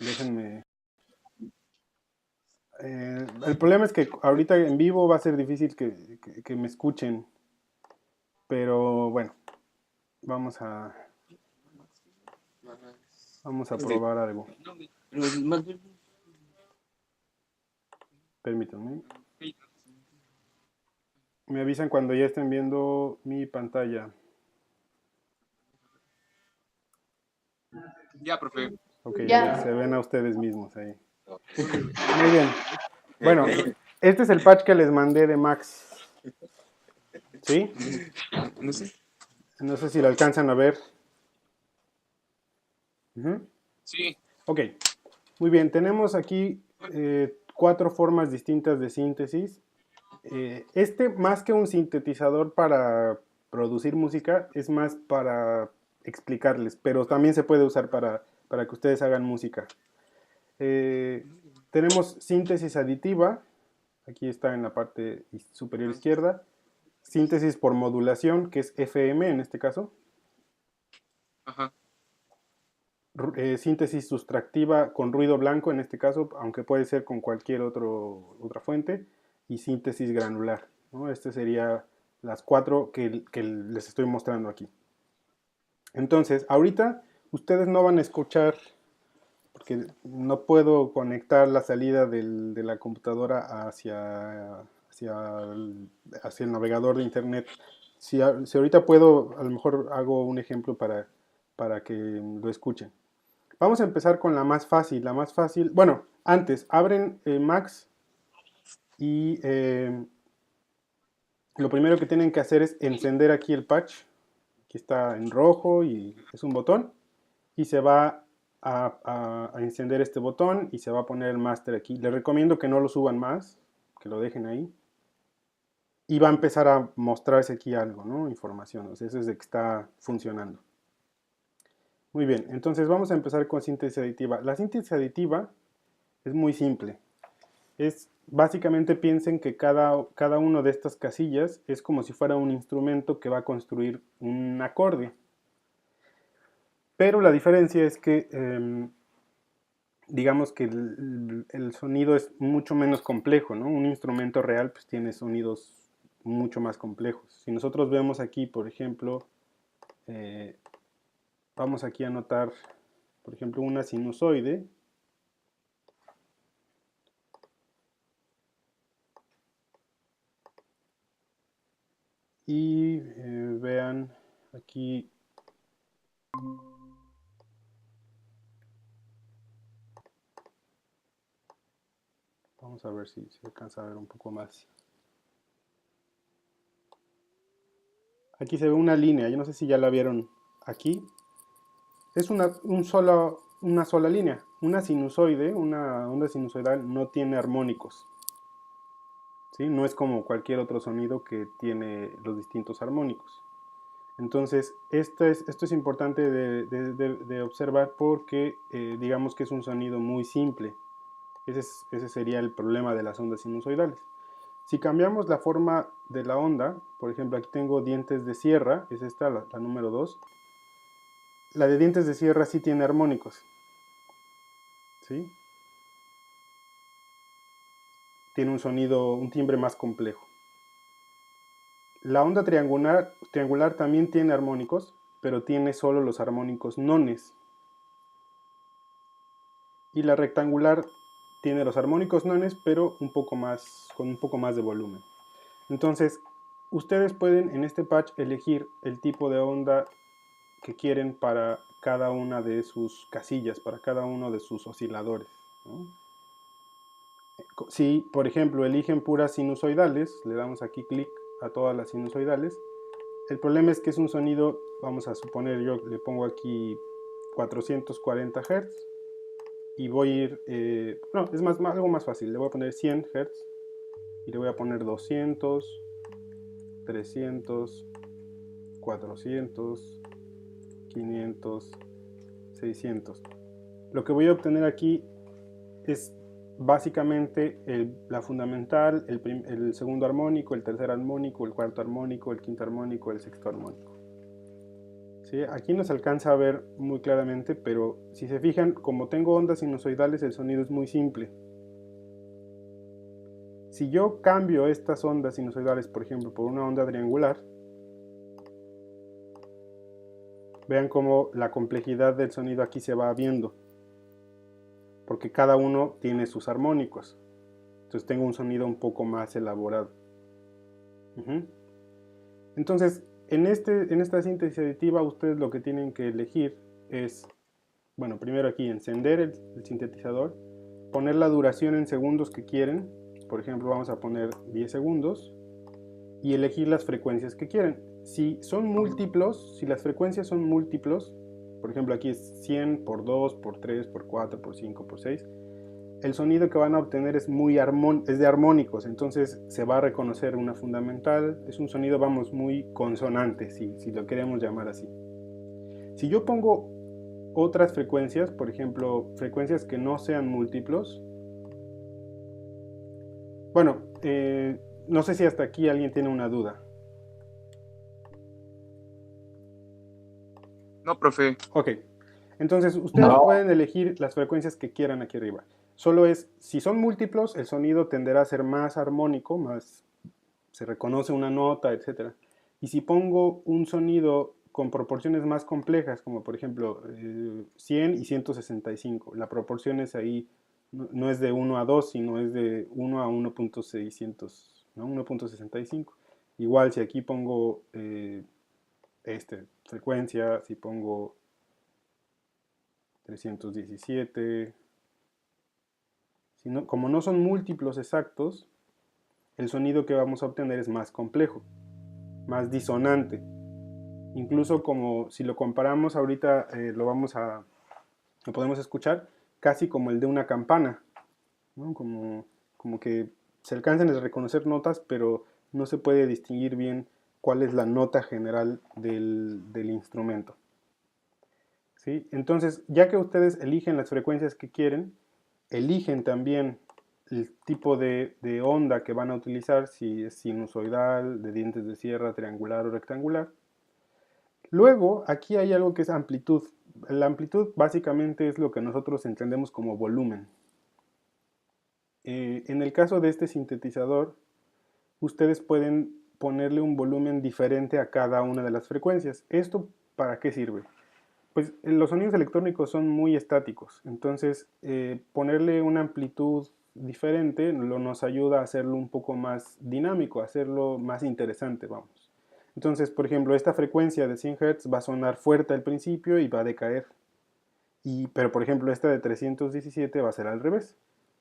Déjenme. El problema es que ahorita en vivo va a ser difícil que me escuchen, pero bueno, vamos a, vamos a probar algo. Permítanme. Me avisan cuando ya estén viendo mi pantalla. Ya, profe. Ok, Ya. se ven a ustedes mismos ahí. Muy bien. Bueno, este es el patch que les mandé de Max. ¿Sí? No sé. No sé si lo alcanzan a ver. Ujú. Sí. Ok, muy bien. Tenemos aquí 4 formas distintas de síntesis. Este, más que un sintetizador para producir música, es más para explicarles, pero también se puede usar para que ustedes hagan música. Tenemos síntesis aditiva, aquí está en la parte superior izquierda. Síntesis por modulación, que es FM en este caso. Ajá. Síntesis sustractiva con ruido blanco en este caso, aunque puede ser con cualquier otra fuente. Y síntesis granular, ¿no? Este sería las 4 que les estoy mostrando aquí. Entonces, ahorita ustedes no van a escuchar, porque no puedo conectar la salida de la computadora hacia el navegador de internet. Si ahorita puedo, a lo mejor hago un ejemplo para que lo escuchen. Vamos a empezar con la más fácil. La más fácil, bueno, antes, abren Max y lo primero que tienen que hacer es encender aquí el patch. Aquí está en rojo y es un botón. Y se va a encender este botón y se va a poner el máster aquí. Les recomiendo que no lo suban más, que lo dejen ahí. Y va a empezar a mostrarse aquí algo, ¿no? Información. O sea, eso es de que está funcionando. Muy bien, entonces vamos a empezar con síntesis aditiva. La síntesis aditiva es muy simple. Básicamente piensen que cada uno de estas casillas es como si fuera un instrumento que va a construir un acorde. Pero la diferencia es que digamos que el sonido es mucho menos complejo, ¿no? Un instrumento real pues tiene sonidos mucho más complejos. Si nosotros vemos aquí, por ejemplo, vamos aquí a notar, por ejemplo, una sinusoide. Y vean aquí. Vamos a ver si se alcanza a ver un poco más. Aquí se ve una línea, yo no sé si ya la vieron aquí. Es una sola línea. Una sinusoide, una onda sinusoidal no tiene armónicos. ¿Sí? No es como cualquier otro sonido que tiene los distintos armónicos. Entonces, esto es importante de observar porque digamos que es un sonido muy simple. Ese sería el problema de las ondas sinusoidales. Si cambiamos la forma de la onda, por ejemplo, aquí tengo dientes de sierra, es esta la número 2. La de dientes de sierra sí tiene armónicos, ¿sí? Tiene un sonido, un timbre más complejo. La onda triangular también tiene armónicos, pero tiene solo los armónicos nones. Y la rectangular tiene los armónicos nones, pero con un poco más de volumen. Entonces, ustedes pueden en este patch elegir el tipo de onda que quieren para cada una de sus casillas, para cada uno de sus osciladores, ¿no? Si, por ejemplo, eligen puras sinusoidales, le damos aquí clic a todas las sinusoidales. El problema es que es un sonido, vamos a suponer, yo le pongo aquí 440 Hz y voy a ir, no, es algo más fácil, le voy a poner 100 Hz y le voy a poner 200, 300, 400, 500, 600. Lo que voy a obtener aquí es básicamente la fundamental, el segundo armónico, el tercer armónico, el cuarto armónico, el quinto armónico, el sexto armónico. ¿Sí? Aquí no se alcanza a ver muy claramente, pero si se fijan, como tengo ondas sinusoidales, el sonido es muy simple. Si yo cambio estas ondas sinusoidales, por ejemplo, por una onda triangular, vean cómo la complejidad del sonido aquí se va viendo, porque cada uno tiene sus armónicos. Entonces tengo un sonido un poco más elaborado. Entonces, en esta síntesis aditiva, ustedes lo que tienen que elegir es, bueno, primero aquí encender el sintetizador, poner la duración en segundos que quieren. Por ejemplo, vamos a poner 10 segundos y elegir las frecuencias que quieren. Si son múltiplos, si las frecuencias son múltiplos, por ejemplo aquí es 100 por 2, por 3, por 4, por 5, por 6, el sonido que van a obtener es es de armónicos, entonces se va a reconocer una fundamental, es un sonido, vamos, muy consonante, si lo queremos llamar así. Si yo pongo otras frecuencias, por ejemplo, frecuencias que no sean múltiplos, bueno, no sé si hasta aquí alguien tiene una duda. No, profe. Ok, entonces ustedes pueden elegir las frecuencias que quieran aquí arriba. Solo es, si son múltiplos, el sonido tenderá a ser más armónico, más se reconoce una nota, etc. Y si pongo un sonido con proporciones más complejas, como por ejemplo 100 y 165, la proporción es ahí, no es de 1 a 2, sino es de 1 a 1.600, ¿no? 1.65. Igual si aquí pongo frecuencia, si pongo 317, como no son múltiplos exactos, el sonido que vamos a obtener es más complejo, más disonante. Incluso como si lo comparamos ahorita, lo podemos escuchar casi como el de una campana, ¿no? Como que se alcanzan a reconocer notas, pero no se puede distinguir bien cuál es la nota general del instrumento. ¿Sí? Entonces, ya que ustedes eligen las frecuencias que quieren, eligen también el tipo de onda que van a utilizar, si es sinusoidal, de dientes de sierra, triangular o rectangular. Luego, aquí hay algo que es amplitud. La amplitud básicamente es lo que nosotros entendemos como volumen. En el caso de este sintetizador, ustedes pueden ponerle un volumen diferente a cada una de las frecuencias. ¿Esto para qué sirve? Pues los sonidos electrónicos son muy estáticos, entonces ponerle una amplitud diferente nos ayuda a hacerlo un poco más dinámico, a hacerlo más interesante, vamos. Entonces, por ejemplo, esta frecuencia de 100 Hz va a sonar fuerte al principio y va a decaer. Pero, por ejemplo, esta de 317 va a ser al revés.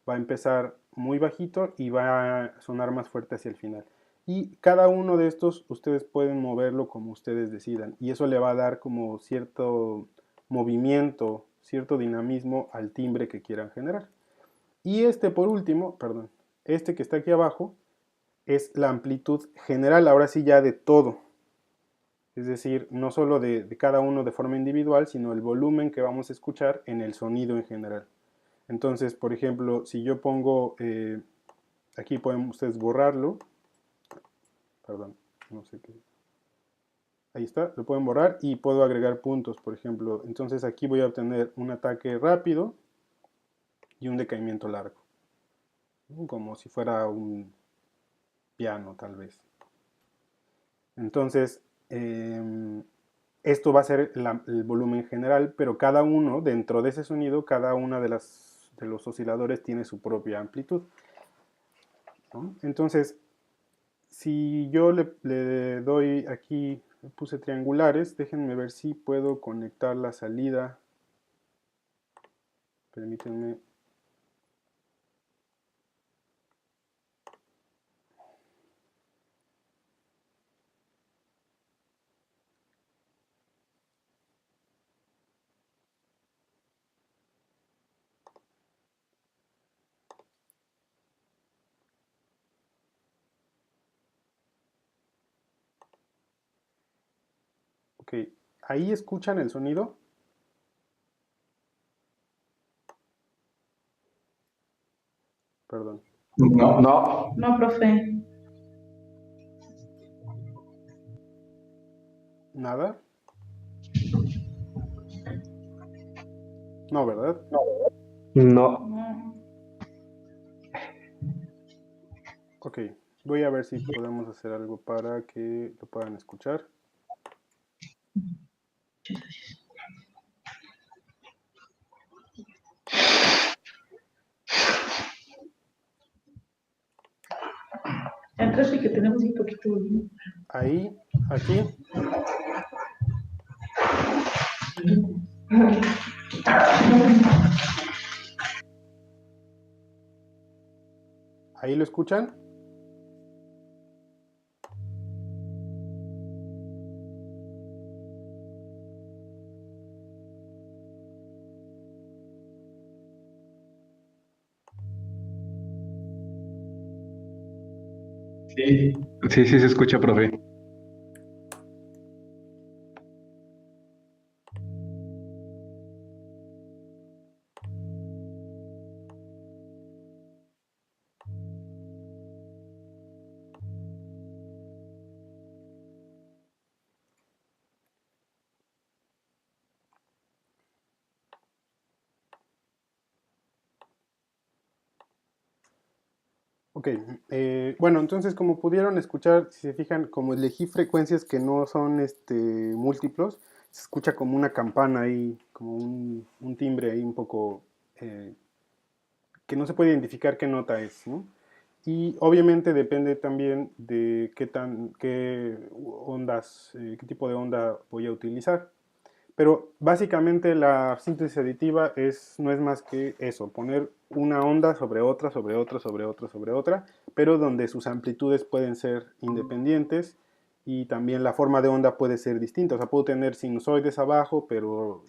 Va a empezar muy bajito y va a sonar más fuerte hacia el final. Y cada uno de estos ustedes pueden moverlo como ustedes decidan. Y eso le va a dar como cierto movimiento, cierto dinamismo al timbre que quieran generar. Y este por último, perdón, este que está aquí abajo es la amplitud general, ahora sí ya de todo. Es decir, no solo de cada uno de forma individual, sino el volumen que vamos a escuchar en el sonido en general. Entonces, por ejemplo, si yo pongo, aquí pueden ustedes borrarlo, perdón, no sé qué, ahí está, lo pueden borrar y puedo agregar puntos, por ejemplo. Entonces aquí voy a obtener un ataque rápido y un decaimiento largo, ¿no? Como si fuera un piano tal vez. Entonces, esto va a ser el volumen general, pero cada uno, dentro de ese sonido, cada una de los osciladores tiene su propia amplitud, ¿no? Entonces, si yo le doy aquí, puse triangulares, déjenme ver si puedo conectar la salida. Permítanme. Ok, ahí escuchan el sonido. Perdón. No, no. No, profe. Nada. No, ¿verdad? No. Ok, voy a ver si podemos hacer algo para que lo puedan escuchar. Entonces sí que tenemos un poquito de volumen. Ahí, aquí, ahí lo escuchan. Sí, sí, sí se escucha, profe. Ok, bueno, entonces como pudieron escuchar, si se fijan, como elegí frecuencias que no son múltiplos, se escucha como una campana ahí, como un timbre ahí un poco eh, que no se puede identificar qué nota es, ¿no? Y obviamente depende también de qué ondas, qué tipo de onda voy a utilizar. Pero básicamente la síntesis aditiva no es más que eso, poner una onda sobre otra, sobre otra, sobre otra, sobre otra, pero donde sus amplitudes pueden ser independientes y también la forma de onda puede ser distinta. O sea, puedo tener sinusoides abajo, pero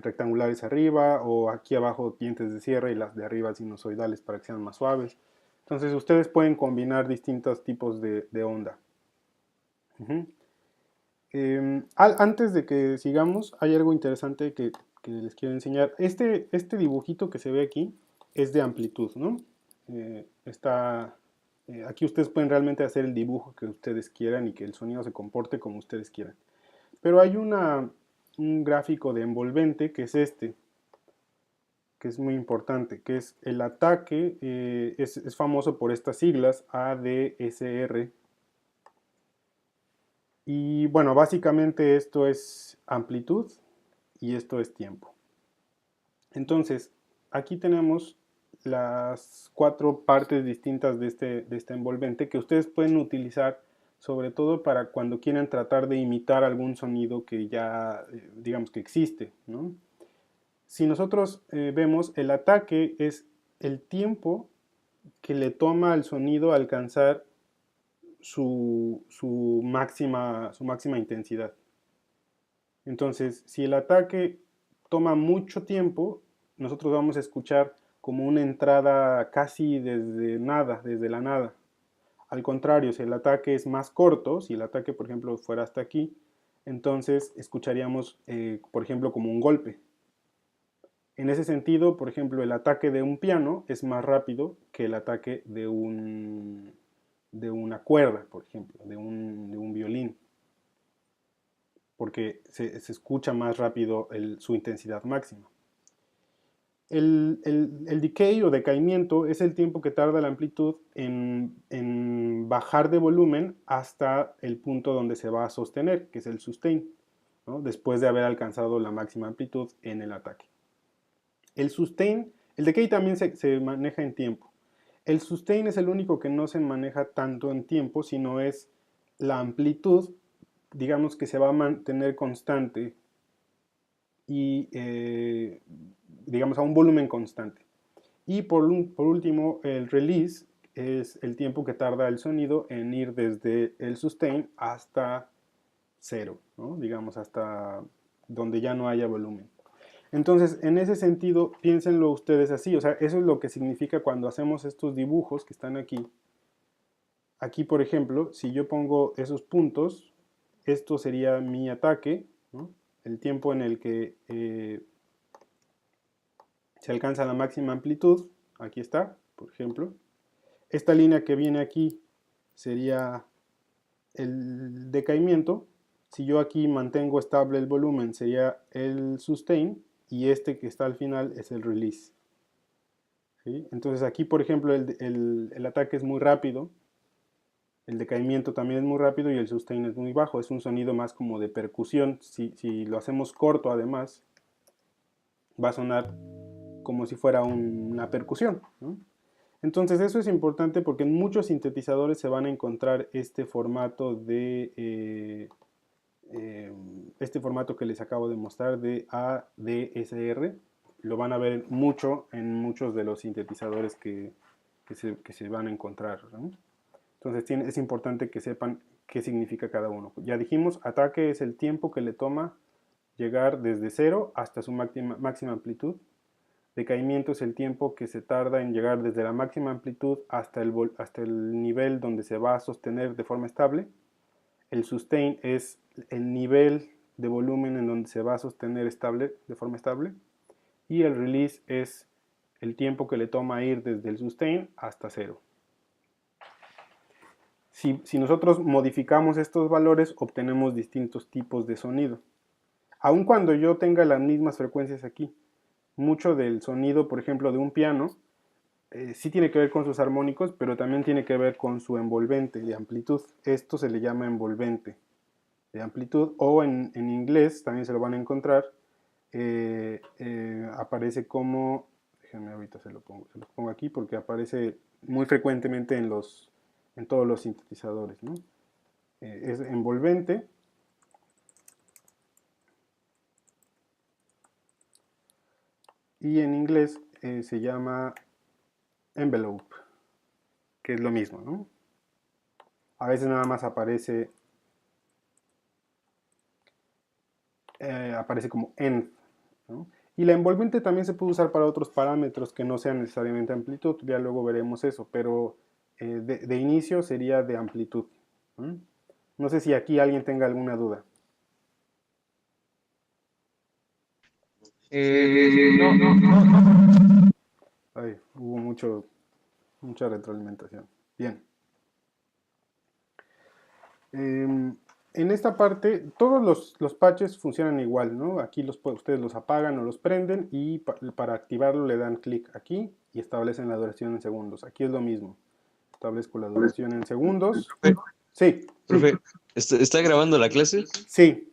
rectangulares arriba, o aquí abajo dientes de sierra y las de arriba sinusoidales para que sean más suaves. Entonces ustedes pueden combinar distintos tipos de onda. Uh-huh. Antes de que sigamos, hay algo interesante que les quiero enseñar. Este dibujito que se ve aquí es de amplitud, ¿no? Aquí ustedes pueden realmente hacer el dibujo que ustedes quieran y que el sonido se comporte como ustedes quieran. Pero hay un gráfico de envolvente que es que es muy importante, que es el ataque, es famoso por estas siglas ADSR. Y bueno, básicamente esto es amplitud y esto es tiempo. Entonces, aquí tenemos las cuatro partes distintas de este envolvente que ustedes pueden utilizar sobre todo para cuando quieran tratar de imitar algún sonido que ya, digamos que existe, ¿no? Si nosotros vemos, el ataque es el tiempo que le toma al sonido alcanzar su máxima intensidad. Entonces, si el ataque toma mucho tiempo, nosotros vamos a escuchar como una entrada casi desde nada, desde la nada. Al contrario, si el ataque es más corto, si el ataque, por ejemplo, fuera hasta aquí, entonces escucharíamos, por ejemplo, como un golpe. En ese sentido, por ejemplo, el ataque de un piano es más rápido que el ataque de una cuerda, por ejemplo, de un violín, porque se escucha más rápido su intensidad máxima. El decay o decaimiento es el tiempo que tarda la amplitud en bajar de volumen hasta el punto donde se va a sostener, que es el sustain, ¿no? Después de haber alcanzado la máxima amplitud en el ataque. El sustain, el decay también se maneja en tiempo. El sustain es el único que no se maneja tanto en tiempo, sino es la amplitud, digamos que se va a mantener constante y digamos a un volumen constante. Y por último, el release es el tiempo que tarda el sonido en ir desde el sustain hasta cero, ¿no? Digamos hasta donde ya no haya volumen. Entonces, en ese sentido, piénsenlo ustedes así, o sea, eso es lo que significa cuando hacemos estos dibujos que están aquí. Aquí, por ejemplo, si yo pongo esos puntos, esto sería mi ataque, ¿no? El tiempo en el que se alcanza la máxima amplitud, aquí está, por ejemplo. Esta línea que viene aquí sería el decaimiento. Si yo aquí mantengo estable el volumen, sería el sustain. y este que está al final es el release. ¿Sí? Entonces aquí, por ejemplo, el ataque es muy rápido, el decaimiento también es muy rápido y el sustain es muy bajo. Es un sonido más como de percusión. Si lo hacemos corto, además, va a sonar como si fuera una percusión, ¿no? Entonces eso es importante porque en muchos sintetizadores se van a encontrar este formato este formato que les acabo de mostrar de ADSR. Lo van a ver mucho en muchos de los sintetizadores que se van a encontrar, ¿no? Entonces es importante que sepan qué significa cada uno. Ya dijimos, ataque es el tiempo que le toma llegar desde cero hasta su máxima amplitud. Decaimiento es el tiempo que se tarda en llegar desde la máxima amplitud hasta el nivel donde se va a sostener de forma estable. El sustain es el nivel de volumen en donde se va a sostener de forma estable. Y el release es el tiempo que le toma ir desde el sustain hasta cero. Si nosotros modificamos estos valores, obtenemos distintos tipos de sonido. Aun cuando yo tenga las mismas frecuencias aquí, mucho del sonido, por ejemplo, de un piano, sí tiene que ver con sus armónicos, pero también tiene que ver con su envolvente de amplitud. Esto se le llama envolvente de amplitud, o en inglés también se lo van a encontrar, aparece como, déjenme ahorita se lo pongo aquí porque aparece muy frecuentemente en todos los sintetizadores, ¿no? Es envolvente. Y en inglés se llama envelope, que es lo mismo, ¿no? A veces nada más aparece como env, ¿no? Y la envolvente también se puede usar para otros parámetros que no sean necesariamente amplitud, ya luego veremos eso, pero de inicio sería de amplitud. ¿No? No sé si aquí alguien tenga alguna duda. No. Ay, hubo mucha retroalimentación. Bien. En esta parte, todos los patches funcionan igual, ¿no? Aquí ustedes los apagan o los prenden y para activarlo le dan clic aquí y establecen la duración en segundos. Aquí es lo mismo. Establezco la duración en segundos. Profe, Sí, profe, ¿está grabando la clase? sí.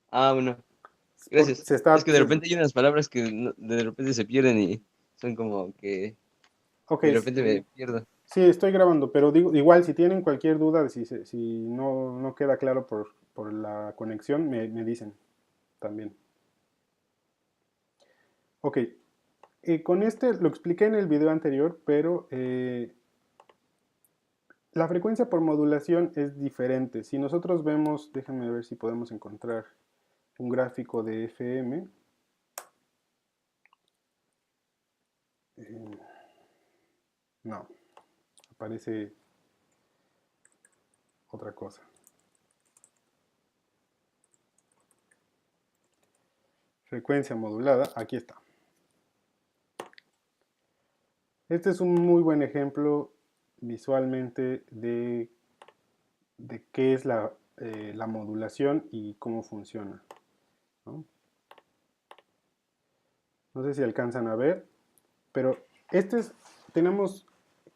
Ah, bueno, gracias. Se Es está, que de repente hay unas palabras que de repente se pierden y son como que ok, de repente me pierdo. sí, estoy grabando, pero digo, igual si tienen cualquier duda, si no queda claro por la conexión, me dicen también. Ok, con este lo expliqué en el video anterior, pero la frecuencia por modulación es diferente. Si nosotros vemos, déjenme ver si podemos encontrar un gráfico de FM. No, aparece otra cosa. Frecuencia modulada, aquí está. Este es un muy buen ejemplo visualmente de qué es la modulación y cómo funciona, ¿no? No sé si alcanzan a ver, pero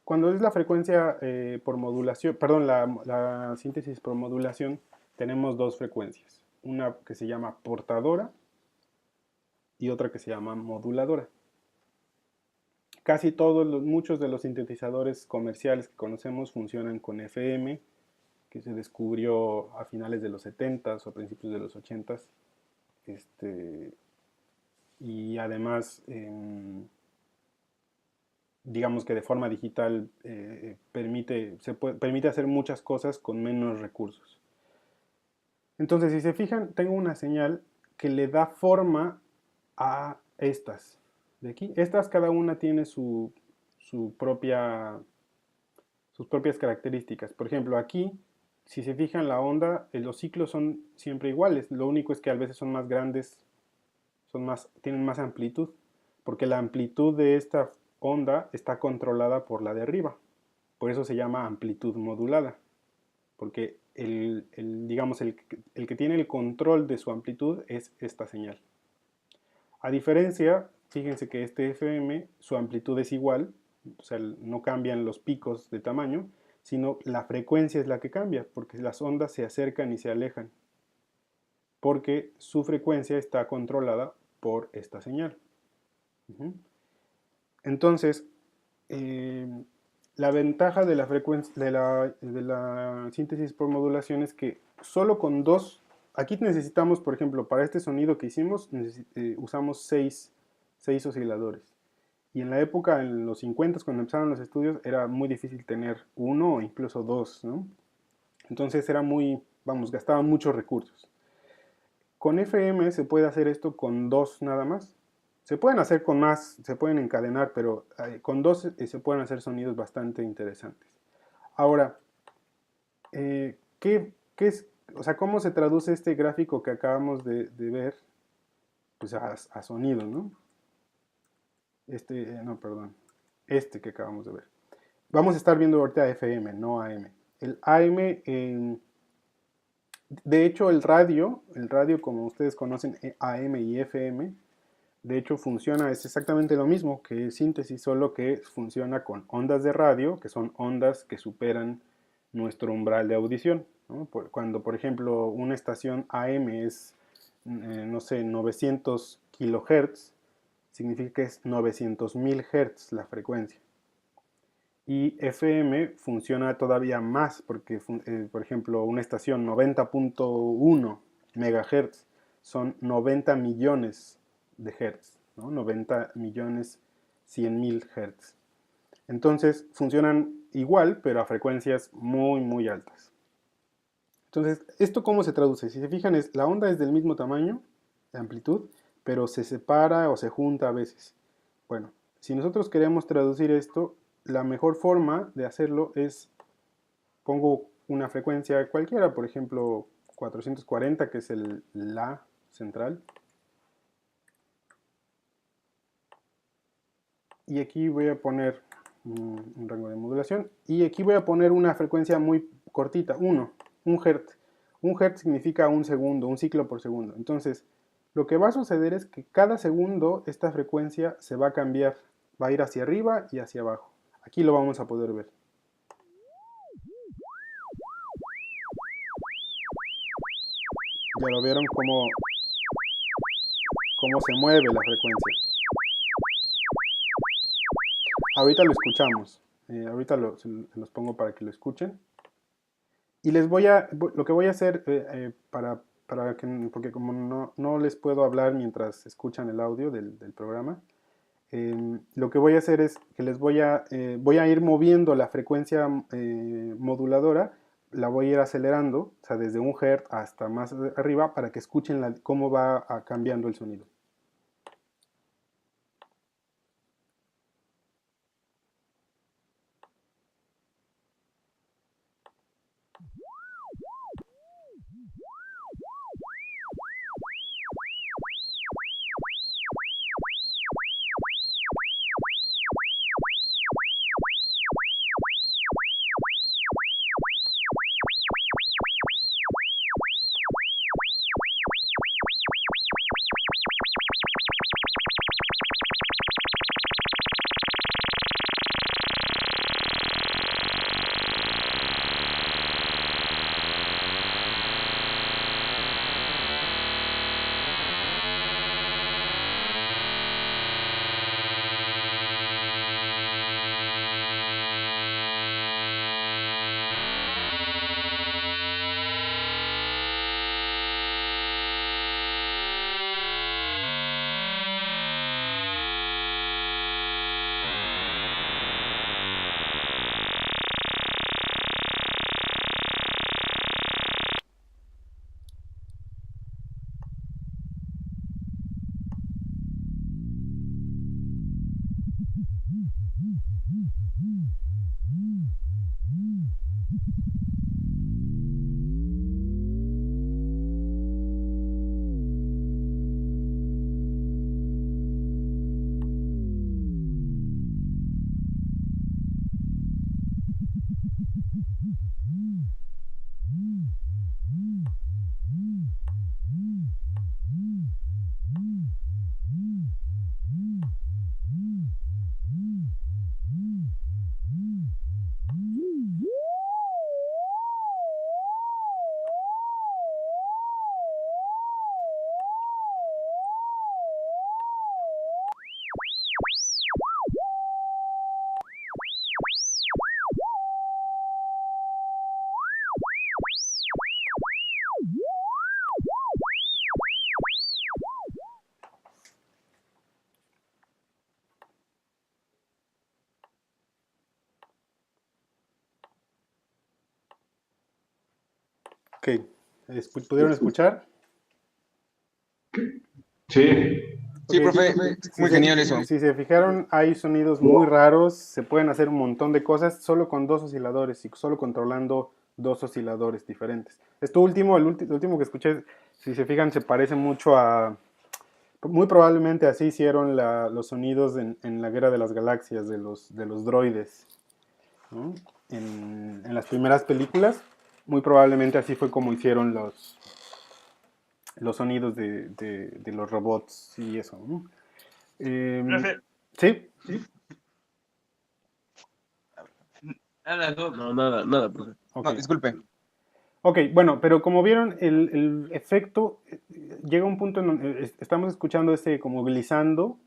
cuando es la frecuencia por modulación, perdón, la síntesis por modulación, tenemos dos frecuencias. Una que se llama portadora y otra que se llama moduladora. Muchos de los sintetizadores comerciales que conocemos funcionan con FM, que se descubrió a finales de los 70s o a principios de los 80s. Y además, digamos que de forma digital permite hacer muchas cosas con menos recursos. Entonces, si se fijan, tengo una señal que le da forma a estas de aquí. Estas cada una tiene su sus propias características. Por ejemplo, aquí, si se fijan, la onda, los ciclos son siempre iguales. Lo único es que a veces son más grandes, tienen más amplitud, porque la amplitud de esta onda está controlada por la de arriba. Por eso se llama amplitud modulada, porque digamos, el que tiene el control de su amplitud es esta señal. A diferencia, fíjense que este FM, su amplitud es igual, o sea, no cambian los picos de tamaño, sino la frecuencia es la que cambia, porque las ondas se acercan y se alejan, porque su frecuencia está controlada por esta señal. Entonces, la ventaja de la frecuencia de la síntesis por modulación es que solo con dos, aquí necesitamos, por ejemplo, para este sonido que hicimos, usamos seis osciladores. Y en la época, en los 50, cuando empezaron los estudios, era muy difícil tener uno o incluso dos, ¿no? Entonces era muy, vamos, gastaban muchos recursos. Con FM se puede hacer esto con dos nada más. Se pueden hacer con más, se pueden encadenar, pero con dos se pueden hacer sonidos bastante interesantes. Ahora, ¿qué es? O sea, ¿cómo se traduce este gráfico que acabamos de ver pues a sonido, ¿no? No, perdón. Este que acabamos de ver. Vamos a estar viendo ahorita FM, no AM. El AM, de hecho, el radio como ustedes conocen, AM y FM, de hecho funciona, es exactamente lo mismo que síntesis, solo que funciona con ondas de radio, que son ondas que superan nuestro umbral de audición, ¿no? Cuando, por ejemplo, una estación AM es, no sé, 900 kilohertz, significa que es 900.000 hertz la frecuencia. Y FM funciona todavía más porque, por ejemplo, una estación 90.1 megahertz son 90 millones de hertz, ¿no? 90 millones 100.000 hertz. Entonces funcionan igual, pero a frecuencias muy, muy altas. Entonces, ¿esto cómo se traduce? Si se fijan, la onda es del mismo tamaño, de amplitud, pero se separa o se junta a veces. Bueno, si nosotros queremos traducir esto, la mejor forma de hacerlo es, pongo una frecuencia cualquiera, por ejemplo 440, que es el La central. Y aquí voy a poner un rango de modulación. Y aquí voy a poner una frecuencia muy cortita, 1 Hz. 1 Hz significa un segundo, un ciclo por segundo. Entonces, lo que va a suceder es que cada segundo esta frecuencia se va a cambiar. Va a ir hacia arriba y hacia abajo. Aquí lo vamos a poder ver. Ya lo vieron cómo se mueve la frecuencia. Ahorita lo escuchamos. Ahorita se los pongo para que lo escuchen. Y lo que voy a hacer porque como no les puedo hablar mientras escuchan el audio del programa, lo que voy a hacer es que voy a ir moviendo la frecuencia moduladora, la voy a ir acelerando, o sea, desde 1 Hz hasta más arriba, para que escuchen cómo va cambiando el sonido. Ok, ¿pudieron escuchar? Sí, Sí, Ok, profe, Si muy se, genial eso. si se fijaron, hay sonidos muy raros, se pueden hacer un montón de cosas solo con dos osciladores y solo controlando dos osciladores diferentes. Esto último, el último que escuché, si se fijan, se parece mucho a... Muy probablemente así hicieron los sonidos en la Guerra de las Galaxias de los droides, ¿no? En las primeras películas, muy probablemente así fue como hicieron los sonidos de los robots y eso, ¿no? Profe, Sí, habla tú. No, nada, nada, profe. ok. No, disculpe. Ok, bueno, pero como vieron, el efecto llega a un punto en donde estamos escuchando este como glissando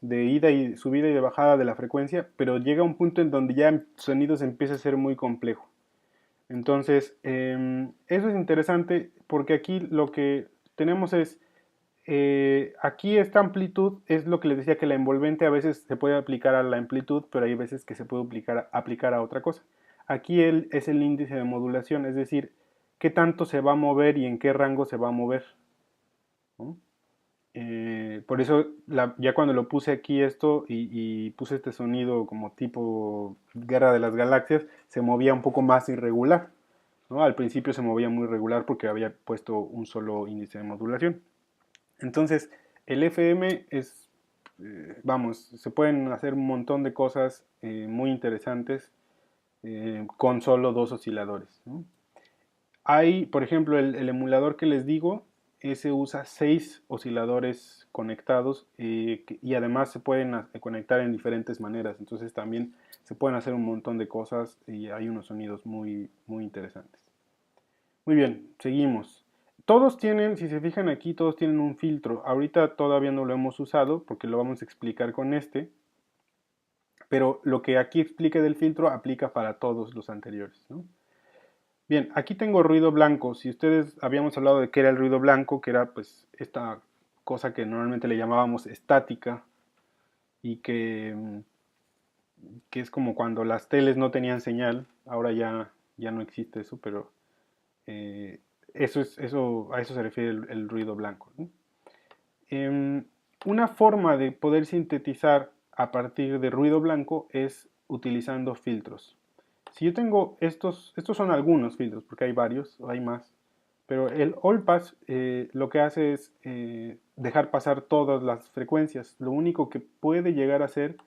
de ida y subida y de bajada de la frecuencia, pero llega a un punto en donde ya el sonido se empieza a ser muy complejo. Entonces, eso es interesante porque aquí lo que tenemos es, aquí esta amplitud es lo que les decía que la envolvente a veces se puede aplicar a la amplitud, pero hay veces que se puede aplicar a otra cosa. Aquí es el índice de modulación, es decir, qué tanto se va a mover y en qué rango se va a mover, ¿no? Por eso ya cuando lo puse aquí esto y puse este sonido como tipo Guerra de las Galaxias, se movía un poco más irregular, ¿no? Al principio se movía muy regular porque había puesto un solo índice de modulación. Entonces, el FM es, vamos, se pueden hacer un montón de cosas muy interesantes con solo dos osciladores, ¿no? Hay, por ejemplo, el emulador que les digo, ese usa 6 osciladores conectados y además se pueden conectar en diferentes maneras. Entonces también se pueden hacer un montón de cosas y hay unos sonidos muy, muy interesantes. Muy bien, seguimos. Todos tienen, si se fijan aquí, todos tienen un filtro. Ahorita todavía no lo hemos usado porque lo vamos a explicar con este, pero lo que aquí explique del filtro aplica para todos los anteriores, ¿no? Bien, aquí tengo ruido blanco. Si ustedes habíamos hablado de qué era el ruido blanco, que era pues esta cosa que normalmente le llamábamos estática y que es como cuando las teles no tenían señal. Ahora ya no existe eso, pero eh, a eso se refiere el ruido blanco, ¿no? Em, una forma de poder sintetizar a partir de ruido blanco es utilizando filtros. Si yo tengo estos son algunos filtros, porque hay varios, hay más, pero el All Pass lo que hace es dejar pasar todas las frecuencias. Lo único que puede llegar a hacer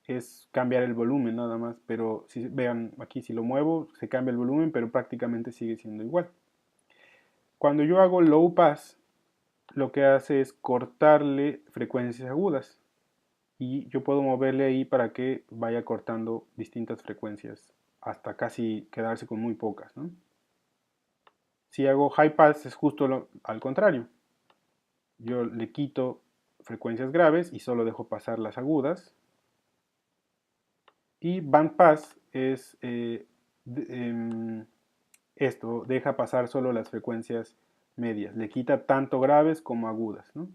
es cambiar el volumen nada más, pero si vean aquí, si lo muevo, se cambia el volumen, pero prácticamente sigue siendo igual. Cuando yo hago Low Pass, lo que hace es cortarle frecuencias agudas y yo puedo moverle ahí para que vaya cortando distintas frecuencias hasta casi quedarse con muy pocas, ¿no? Si hago high pass es justo al contrario. Yo le quito frecuencias graves y solo dejo pasar las agudas. Y band pass es esto, deja pasar solo las frecuencias medias. Le quita tanto graves como agudas, ¿no?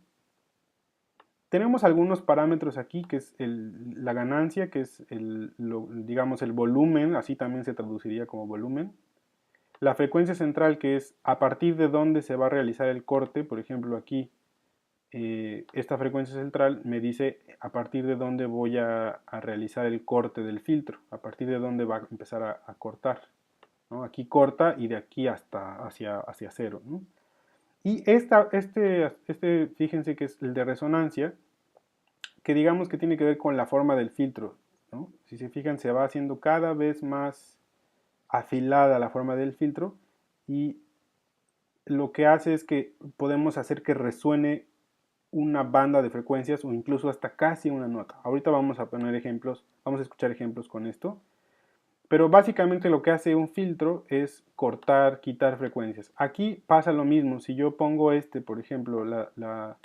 Tenemos algunos parámetros aquí, que es la ganancia, que es digamos el volumen, así también se traduciría como volumen. La frecuencia central, que es a partir de dónde se va a realizar el corte. Por ejemplo, aquí esta frecuencia central me dice a partir de dónde voy a realizar el corte del filtro, a partir de dónde va a empezar a cortar, ¿no? Aquí corta y de aquí hacia cero, ¿no? Y fíjense que es el de resonancia, que digamos que tiene que ver con la forma del filtro, ¿no? Si se fijan, se va haciendo cada vez más afilada la forma del filtro y lo que hace es que podemos hacer que resuene una banda de frecuencias o incluso hasta casi una nota. Ahorita vamos a poner ejemplos, vamos a escuchar ejemplos con esto, pero básicamente lo que hace un filtro es cortar, quitar frecuencias. Aquí pasa lo mismo, si yo pongo por ejemplo, la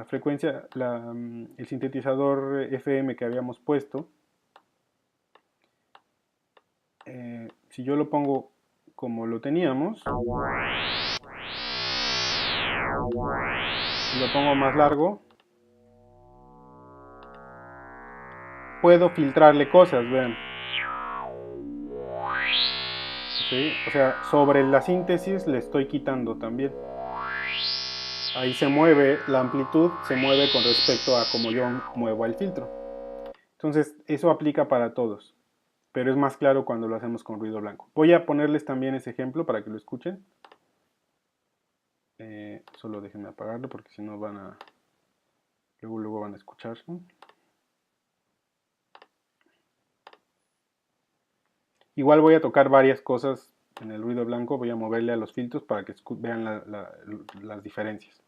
frecuencia, el sintetizador FM que habíamos puesto, si yo lo pongo como lo teníamos, y lo pongo más largo, puedo filtrarle cosas, vean. ¿sí? O sea, sobre la síntesis le estoy quitando también. Ahí se mueve, la amplitud se mueve con respecto a cómo yo muevo el filtro. Entonces, eso aplica para todos, pero es más claro cuando lo hacemos con ruido blanco. Voy a ponerles también ese ejemplo para que lo escuchen. Solo déjenme apagarlo porque si no van a... Luego van a escuchar. Igual voy a tocar varias cosas en el ruido blanco, voy a moverle a los filtros para que vean las diferencias.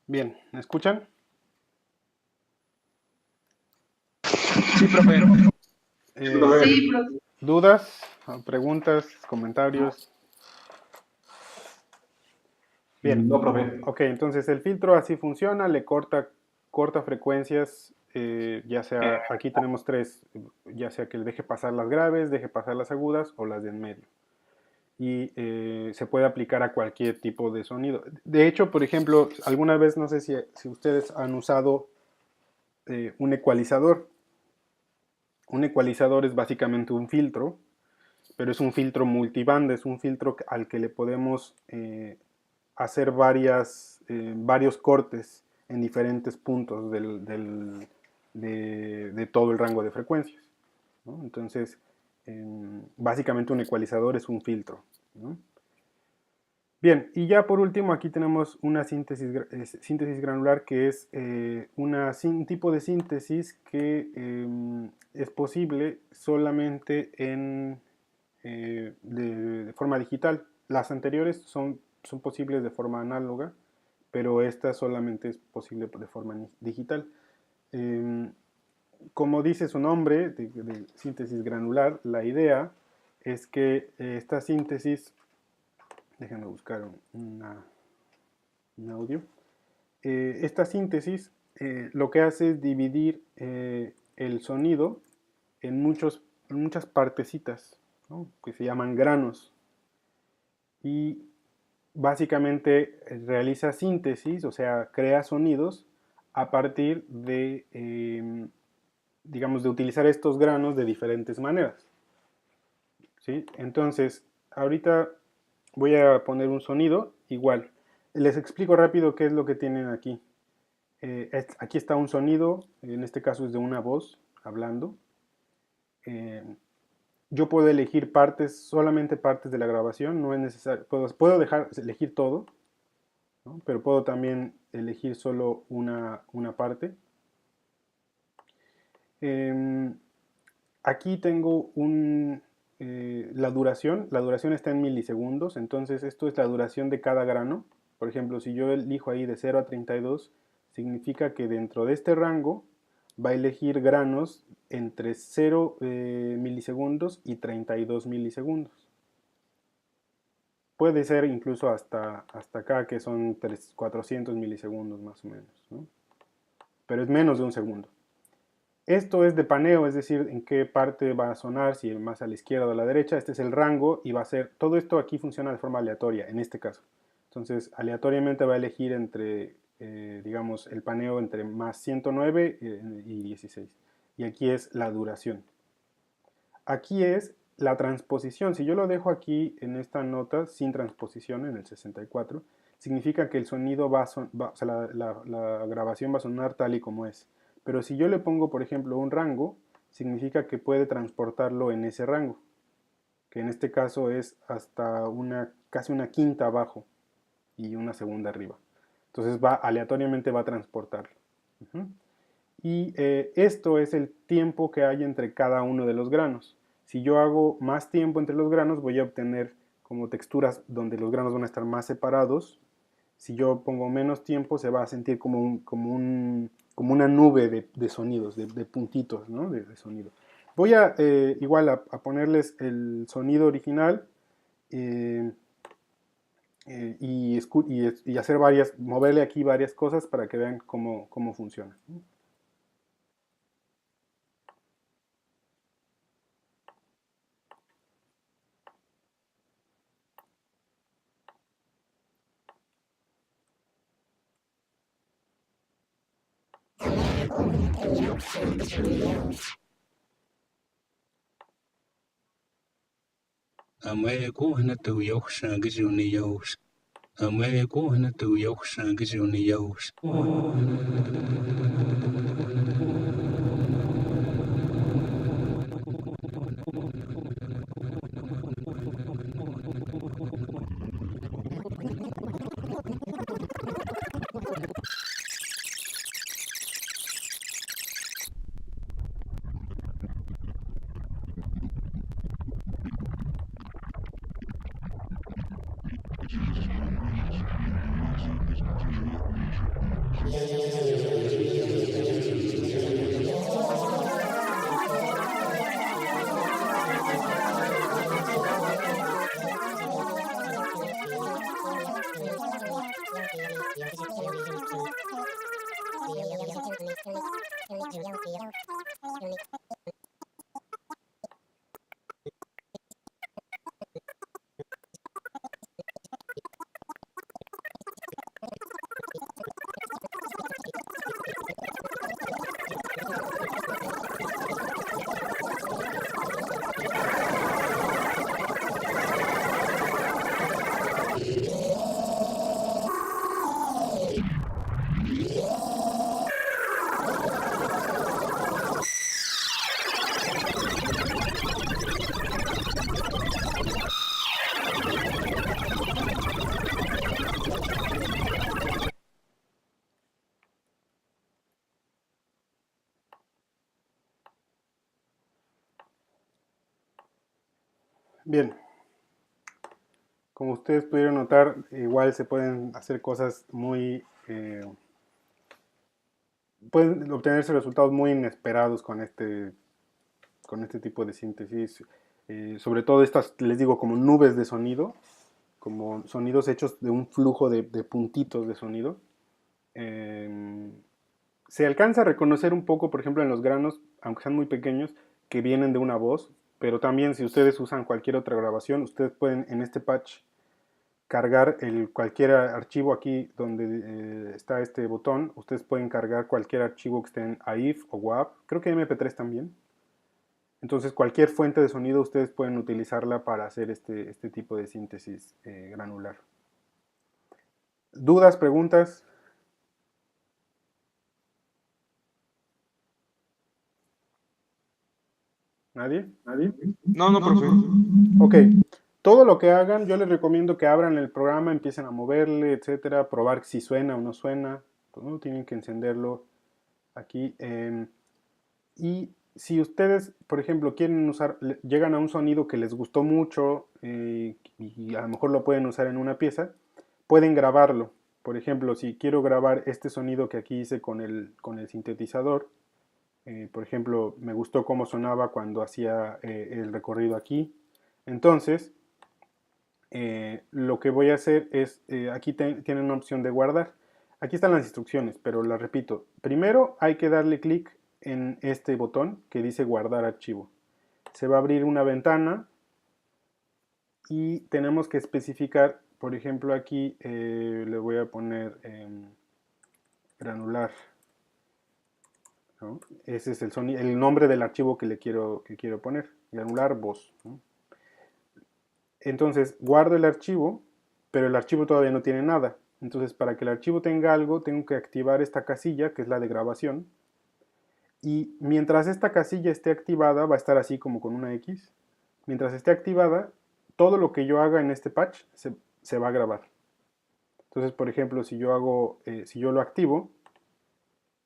Bien, ¿me escuchan? Sí, profe. Sí, profe. ¿Dudas, preguntas, comentarios? Bien, No, profe. ok, entonces el filtro así funciona, le corta frecuencias, ya sea, aquí tenemos tres, ya sea que le deje pasar las graves, deje pasar las agudas o las de en medio. Y se puede aplicar a cualquier tipo de sonido. De hecho, por ejemplo, alguna vez, no sé si ustedes han usado un ecualizador. Un ecualizador es básicamente un filtro, pero es un filtro multibanda, es un filtro al que le podemos hacer varios cortes en diferentes puntos de todo el rango de frecuencias, ¿no? Entonces, básicamente un ecualizador es un filtro, ¿no? Bien, y ya por último aquí tenemos una síntesis granular que es un tipo de síntesis que es posible solamente de forma digital. Las anteriores son posibles de forma análoga, pero esta solamente es posible de forma digital. Em, Como dice su nombre, de síntesis granular, la idea es que esta síntesis, déjenme buscar un audio, esta síntesis lo que hace es dividir el sonido en muchas partecitas, ¿no? Que se llaman granos. Y básicamente realiza síntesis, o sea, crea sonidos a partir digamos, de utilizar estos granos de diferentes maneras, ¿sí? Entonces, ahorita voy a poner un sonido igual. Les explico rápido qué es lo que tienen aquí. Aquí está un sonido, en este caso es de una voz hablando. Eh, yo puedo elegir solamente partes de la grabación, no es necesario, puedo elegir todo, ¿no? Pero puedo también elegir solo una parte. Aquí tengo la duración está en milisegundos, entonces esto es la duración de cada grano. Por ejemplo, si yo elijo ahí de 0 a 32, significa que dentro de este rango va a elegir granos entre 0 milisegundos y 32 milisegundos. puede ser incluso hasta acá, que son 400 milisegundos más o menos, ¿no? Pero es menos de un segundo. Esto es de paneo, es decir, en qué parte va a sonar, si más a la izquierda o a la derecha. Este es el rango y va a ser, todo esto aquí funciona de forma aleatoria, en este caso. Entonces, aleatoriamente va a elegir entre, digamos, el paneo entre más 109 y 16. Y aquí es la duración. Aquí es la transposición. Si yo lo dejo aquí en esta nota sin transposición, en el 64, significa que el sonido o sea, la grabación va a sonar tal y como es. Pero si yo le pongo, por ejemplo, un rango, significa que puede transportarlo en ese rango, que en este caso es hasta casi una quinta abajo y una segunda arriba. Entonces aleatoriamente va a transportarlo. Y esto es el tiempo que hay entre cada uno de los granos. Si yo hago más tiempo entre los granos, voy a obtener como texturas donde los granos van a estar más separados. Si yo pongo menos tiempo, se va a sentir como una nube de sonidos, de puntitos, ¿no? de sonido. Voy a igual a ponerles el sonido original y hacer moverle aquí varias cosas para que vean cómo funciona. Ameriku hana tu yok shangiju ni yos. Ameriku hana tu yok shangiju ni yos. Bien, como ustedes pudieron notar, igual se pueden hacer cosas pueden obtenerse resultados muy inesperados con este tipo de síntesis. Sobre todo estas, les digo, como nubes de sonido, como sonidos hechos de un flujo de puntitos de sonido. Se alcanza a reconocer un poco, por ejemplo, en los granos, aunque sean muy pequeños, que vienen de una voz, pero también si ustedes usan cualquier otra grabación, ustedes pueden en este patch cargar cualquier archivo aquí donde está este botón. Ustedes pueden cargar cualquier archivo que esté en AIF o WAV, creo que MP3 también. Entonces cualquier fuente de sonido ustedes pueden utilizarla para hacer este tipo de síntesis granular. ¿Dudas, preguntas? ¿Nadie? No, profe. Ok, todo lo que hagan, yo les recomiendo que abran el programa, empiecen a moverle, etcétera, probar si suena o no suena. ¿No? Tienen que encenderlo aquí. Y si ustedes, por ejemplo, quieren llegan a un sonido que les gustó mucho y a lo mejor lo pueden usar en una pieza, pueden grabarlo. Por ejemplo, si quiero grabar este sonido que aquí hice con el sintetizador, por ejemplo, me gustó cómo sonaba cuando hacía el recorrido aquí. Entonces, lo que voy a hacer es, aquí tienen una opción de guardar. Aquí están las instrucciones, pero las repito. Primero hay que darle clic en este botón que dice guardar archivo. Se va a abrir una ventana y tenemos que especificar, por ejemplo aquí le voy a poner granular, ¿no? Ese es el nombre del archivo que quiero poner, granular voz, ¿no? Entonces guardo el archivo, pero el archivo todavía no tiene nada. Entonces para que el archivo tenga algo, tengo que activar esta casilla, que es la de grabación. Y mientras esta casilla esté activada, va a estar así como con una X. Mientras esté activada, todo lo que yo haga en este patch se va a grabar. Entonces, por ejemplo, si yo lo activo,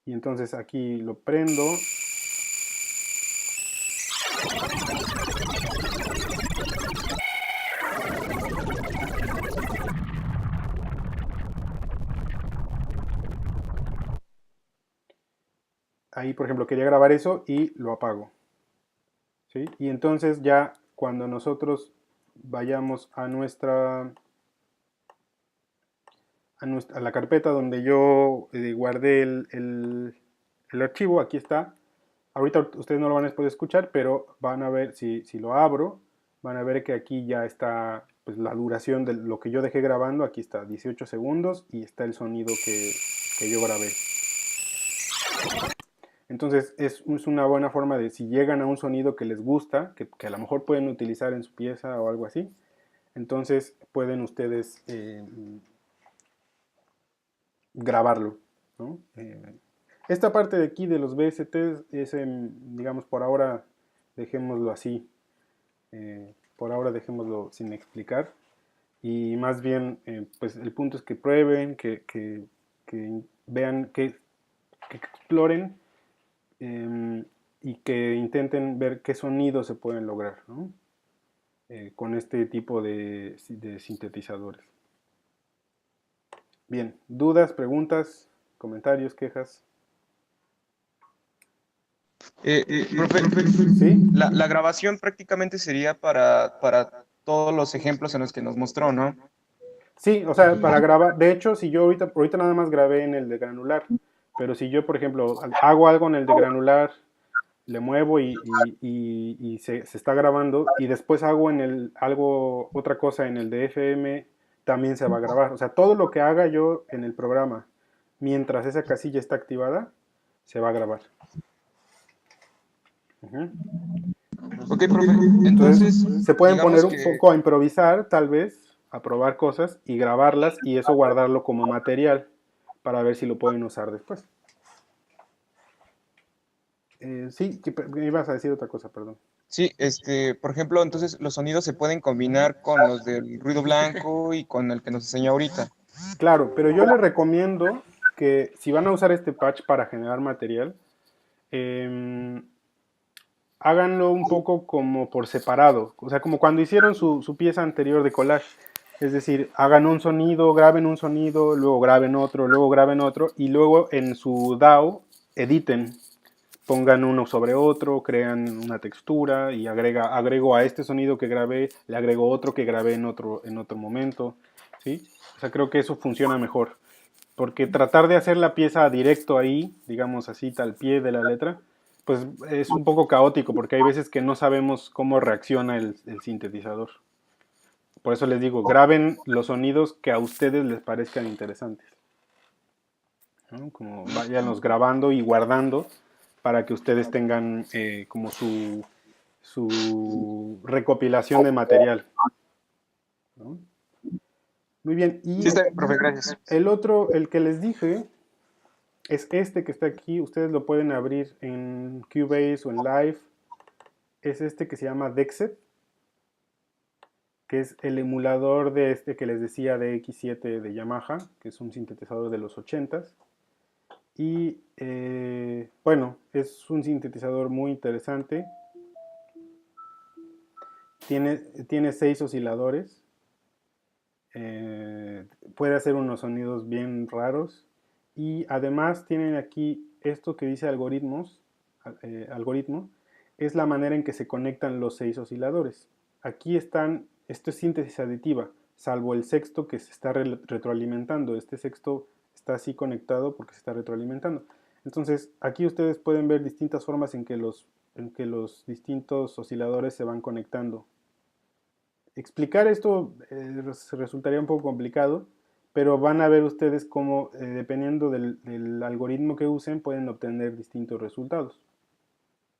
y entonces aquí lo prendo, ahí, por ejemplo, quería grabar eso y lo apago, ¿sí? Y entonces ya cuando nosotros vayamos a la carpeta donde yo guardé el archivo, aquí está. Ahorita ustedes no lo van a poder escuchar, pero van a ver, si lo abro, van a ver que aquí ya está pues, la duración de lo que yo dejé grabando. Aquí está 18 segundos y está el sonido que yo grabé. Entonces es una buena forma de, si llegan a un sonido que les gusta, que a lo mejor pueden utilizar en su pieza o algo así, entonces pueden ustedes grabarlo, ¿no? Esta parte de aquí de los VSTs es, digamos, por ahora dejémoslo así, por ahora dejémoslo sin explicar, y más bien, pues el punto es que prueben, que vean, que exploren y que intenten ver qué sonidos se pueden lograr, ¿no? Con este tipo de sintetizadores. Bien, dudas, preguntas, comentarios, quejas. Profe, ¿Sí? la grabación prácticamente sería para todos los ejemplos en los que nos mostró, ¿no? Sí, o sea, para grabar, de hecho, si yo ahorita nada más grabé en el de granular, pero si yo, por ejemplo, hago algo en el de granular, le muevo y se está grabando, y después hago otra cosa en el de FM, también se va a grabar. O sea, todo lo que haga yo en el programa, mientras esa casilla está activada, se va a grabar. Ujú. Ok, profe. Entonces, Entonces, se pueden digamos poner un que, poco a improvisar, tal vez, a probar cosas y grabarlas y eso guardarlo como material para ver si lo pueden usar después. Sí, me ibas a decir otra cosa, perdón. sí, por ejemplo, entonces los sonidos se pueden combinar con los del ruido blanco y con el que nos enseñó ahorita. Claro, pero yo les recomiendo que si van a usar este patch para generar material, eh, háganlo un poco como por separado, o sea, como cuando hicieron su pieza anterior de collage. Es decir, hagan un sonido, luego graben otro, luego graben otro, y luego en su DAW editen, pongan uno sobre otro, crean una textura y agrego a este sonido que grabé, le agrego otro que grabé en otro momento, ¿sí? O sea, creo que eso funciona mejor, porque tratar de hacer la pieza directo ahí, digamos así, al pie de la letra, pues es un poco caótico, porque hay veces que no sabemos cómo reacciona el sintetizador. Por eso les digo, graben los sonidos que a ustedes les parezcan interesantes, ¿no? Como váyanlos grabando y guardando para que ustedes tengan como su recopilación de material, ¿no? Muy bien, Sí, y está bien, profe, gracias. el otro, el que les dije, es este que está aquí. Ustedes lo pueden abrir en Cubase o en Live. Es este que se llama Dexet, que es el emulador de este que les decía de X7 de Yamaha, que es un sintetizador de los 80s. Y bueno, es un sintetizador muy interesante. Tiene 6 osciladores. Puede hacer unos sonidos bien raros. Y además tienen aquí esto que dice algoritmo. Es la manera en que se conectan los 6 osciladores. Aquí están Esto es síntesis aditiva, salvo el sexto que se está retroalimentando. Este sexto está así conectado porque se está retroalimentando. Entonces, aquí ustedes pueden ver distintas formas en que los distintos osciladores se van conectando. Explicar esto resultaría un poco complicado, pero van a ver ustedes cómo, dependiendo del algoritmo que usen, pueden obtener distintos resultados.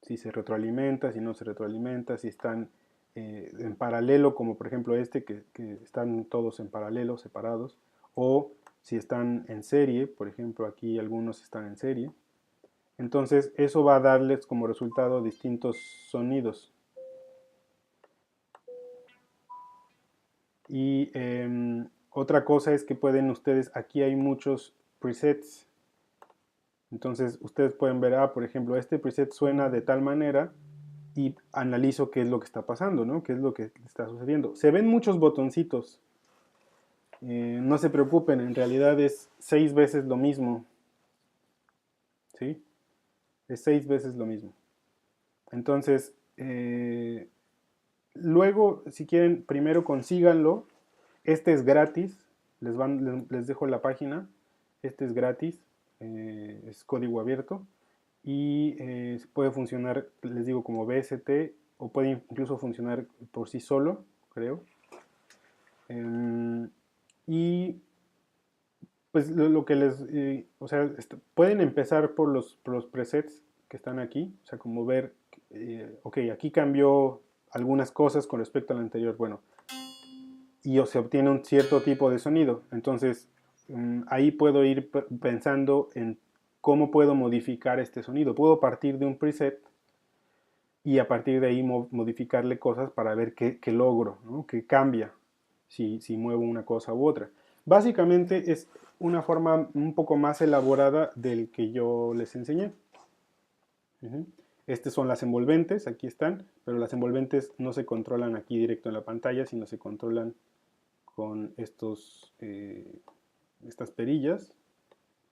Si se retroalimenta, si no se retroalimenta, si están en paralelo, como por ejemplo este, que están todos en paralelo, separados, o si están en serie, por ejemplo aquí algunos están en serie. Entonces eso va a darles como resultado distintos sonidos. Y otra cosa es que pueden ustedes, aquí hay muchos presets. Entonces ustedes pueden ver, por ejemplo, este preset suena de tal manera y analizo qué es lo que está pasando, ¿no? Qué es lo que está sucediendo. Se ven muchos botoncitos. No se preocupen, en realidad es 6 veces lo mismo. ¿Sí? Es 6 veces lo mismo. Entonces, luego, si quieren, primero consíganlo. Este es gratis. Les dejo la página. Este es gratis. Es código abierto. Y puede funcionar, les digo, como BST. O puede incluso funcionar por sí solo, creo. Y pues lo que les... o sea, pueden empezar por los presets que están aquí. O sea, como ver, ok, aquí cambió algunas cosas con respecto al anterior. Bueno, y se obtiene un cierto tipo de sonido. Entonces, ahí puedo ir pensando en cómo puedo modificar este sonido. Puedo partir de un preset y a partir de ahí modificarle cosas para ver qué logro, ¿no? Qué cambia si muevo una cosa u otra. Básicamente es una forma un poco más elaborada del que yo les enseñé. Estas son las envolventes, aquí están, pero las envolventes no se controlan aquí directo en la pantalla, sino se controlan con estas perillas,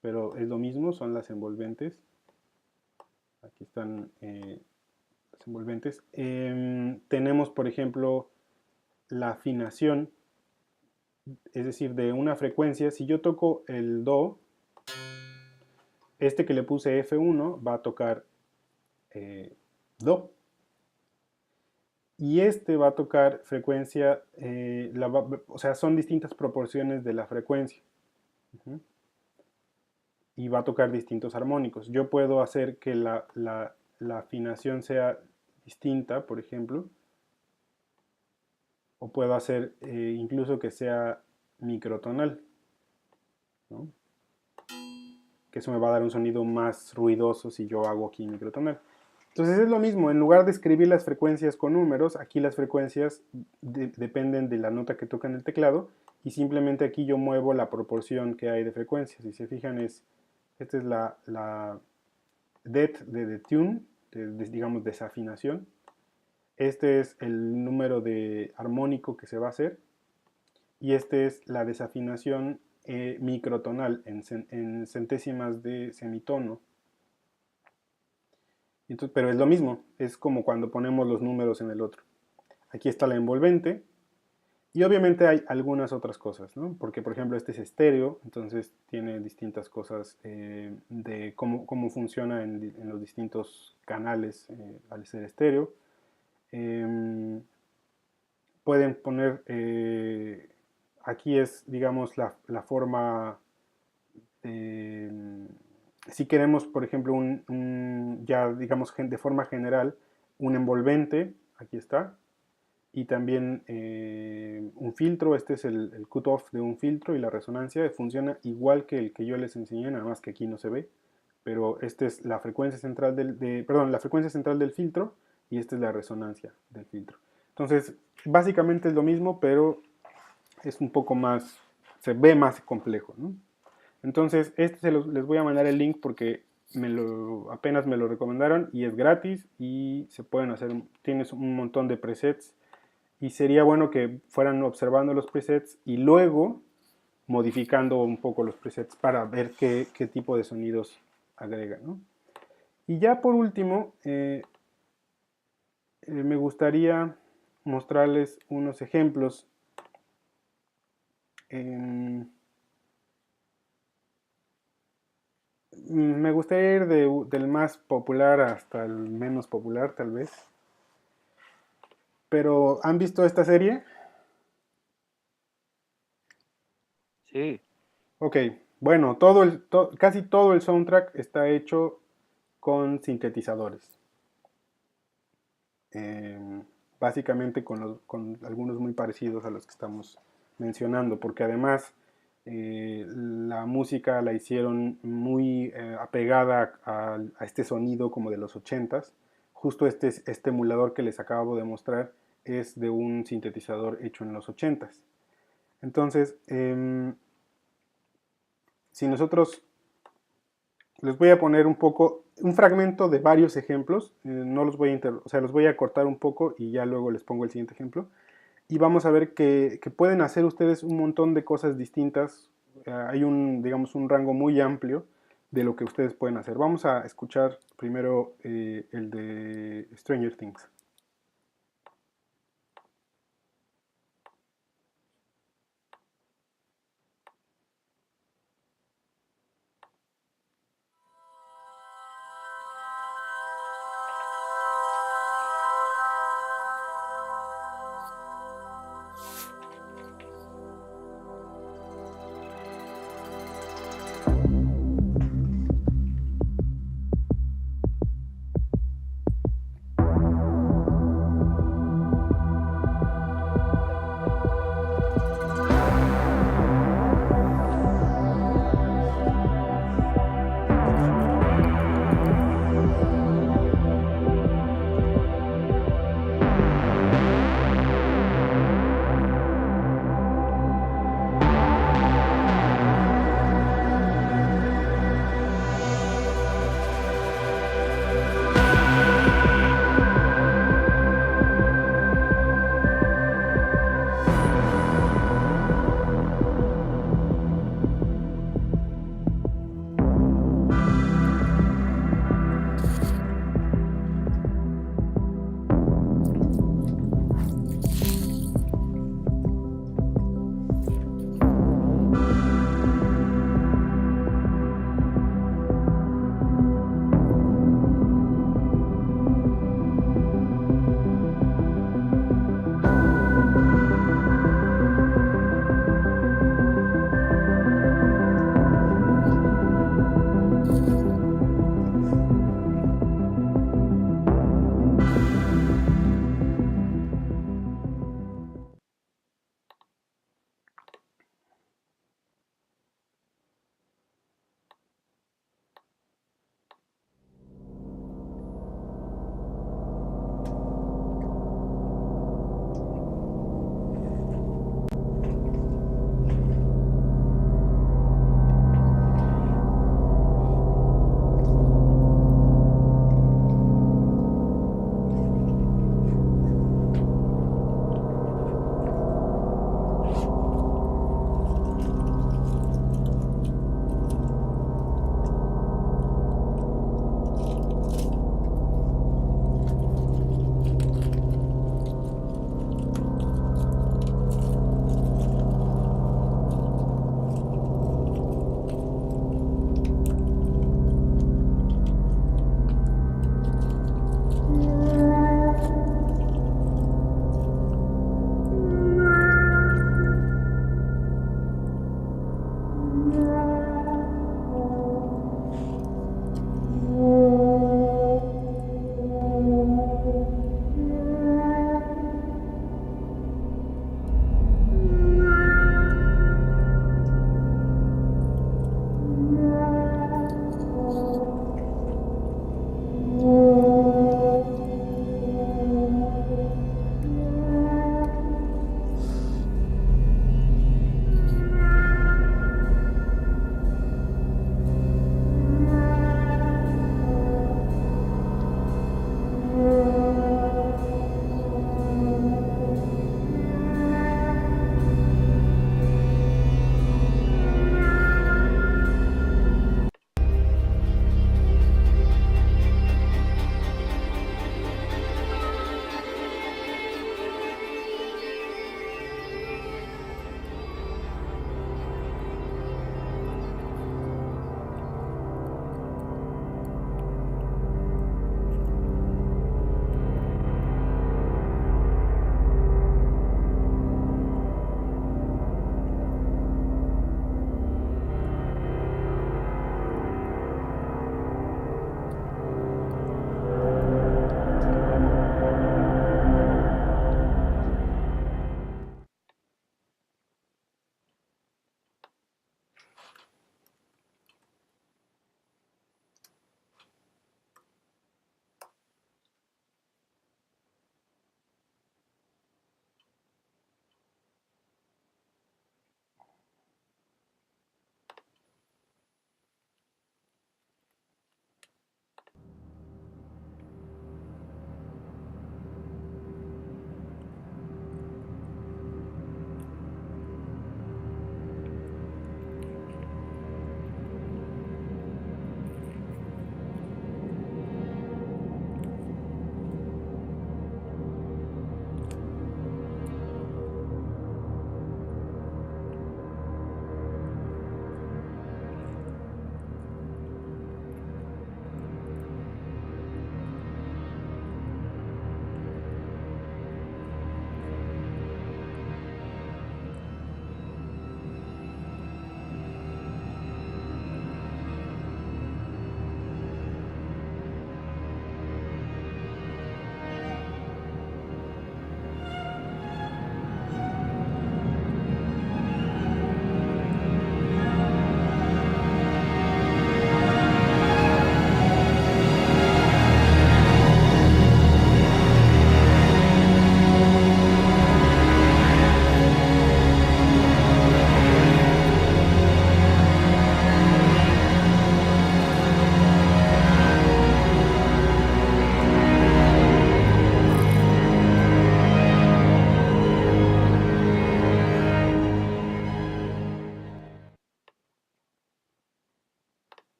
pero es lo mismo, son las envolventes. Aquí están las envolventes. Tenemos, por ejemplo, la afinación, es decir, de una frecuencia. Si yo toco el Do, este que le puse F1 va a tocar Do. Y este va a tocar frecuencia, o sea, son distintas proporciones de la frecuencia. Y va a tocar distintos armónicos. Yo puedo hacer que la afinación sea distinta, por ejemplo, o puedo hacer incluso que sea microtonal, ¿no? Que eso me va a dar un sonido más ruidoso si yo hago aquí microtonal. Entonces es lo mismo, en lugar de escribir las frecuencias con números, aquí las frecuencias dependen de la nota que toca en el teclado y simplemente aquí yo muevo la proporción que hay de frecuencias. Si se fijan, esta es la det de tune, digamos desafinación. Este es el número de armónico que se va a hacer y este es la desafinación microtonal en centésimas de semitono. Entonces, pero es lo mismo, es como cuando ponemos los números en el otro. Aquí está la envolvente y obviamente hay algunas otras cosas, ¿no? Porque por ejemplo este es estéreo, entonces tiene distintas cosas de cómo funciona en los distintos canales al ser estéreo. Pueden poner, aquí es digamos la forma, si queremos por ejemplo ya digamos de forma general un envolvente, aquí está, y también un filtro. Este es el cutoff de un filtro y la resonancia funciona igual que el que yo les enseñé, nada más que aquí no se ve, pero esta es la frecuencia central la frecuencia central del filtro y esta es la resonancia del filtro. Entonces, básicamente es lo mismo, pero es un poco más, se ve más complejo, ¿no? Entonces, les voy a mandar el link porque apenas me lo recomendaron y es gratis y se pueden hacer, tienes un montón de presets y sería bueno que fueran observando los presets y luego modificando un poco los presets para ver qué tipo de sonidos agregan, ¿no? Y ya por último, me gustaría mostrarles unos ejemplos. Me gustaría ir del más popular hasta el menos popular, tal vez. Pero, ¿han visto esta serie? Sí. Ok, bueno, casi todo el soundtrack está hecho con sintetizadores. Básicamente con algunos muy parecidos a los que estamos mencionando, porque además la música la hicieron muy apegada a este sonido como de los 80s. Justo este emulador que les acabo de mostrar es de un sintetizador hecho en los 80s. Entonces, si nosotros les voy a poner un fragmento de varios ejemplos, no los voy o sea, los voy a cortar un poco y ya luego les pongo el siguiente ejemplo. Y vamos a ver que pueden hacer ustedes un montón de cosas distintas. Hay digamos, un rango muy amplio de lo que ustedes pueden hacer. Vamos a escuchar primero el de Stranger Things.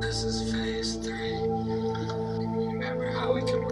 This is phase 3. Remember how we can.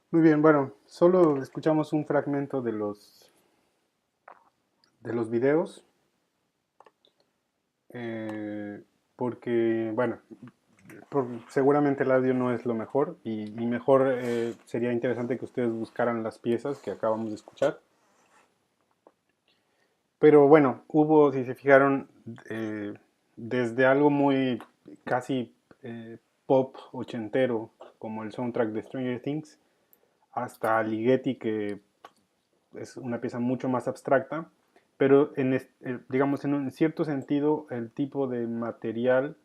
Muy bien, bueno, solo escuchamos un fragmento de los videos, porque, bueno, seguramente el audio no es lo mejor y mejor sería interesante que ustedes buscaran las piezas que acabamos de escuchar. Pero bueno, hubo, si se fijaron, desde algo muy casi pop ochentero, como el soundtrack de Stranger Things, hasta Ligeti, que es una pieza mucho más abstracta, pero digamos, en un cierto sentido, el tipo de material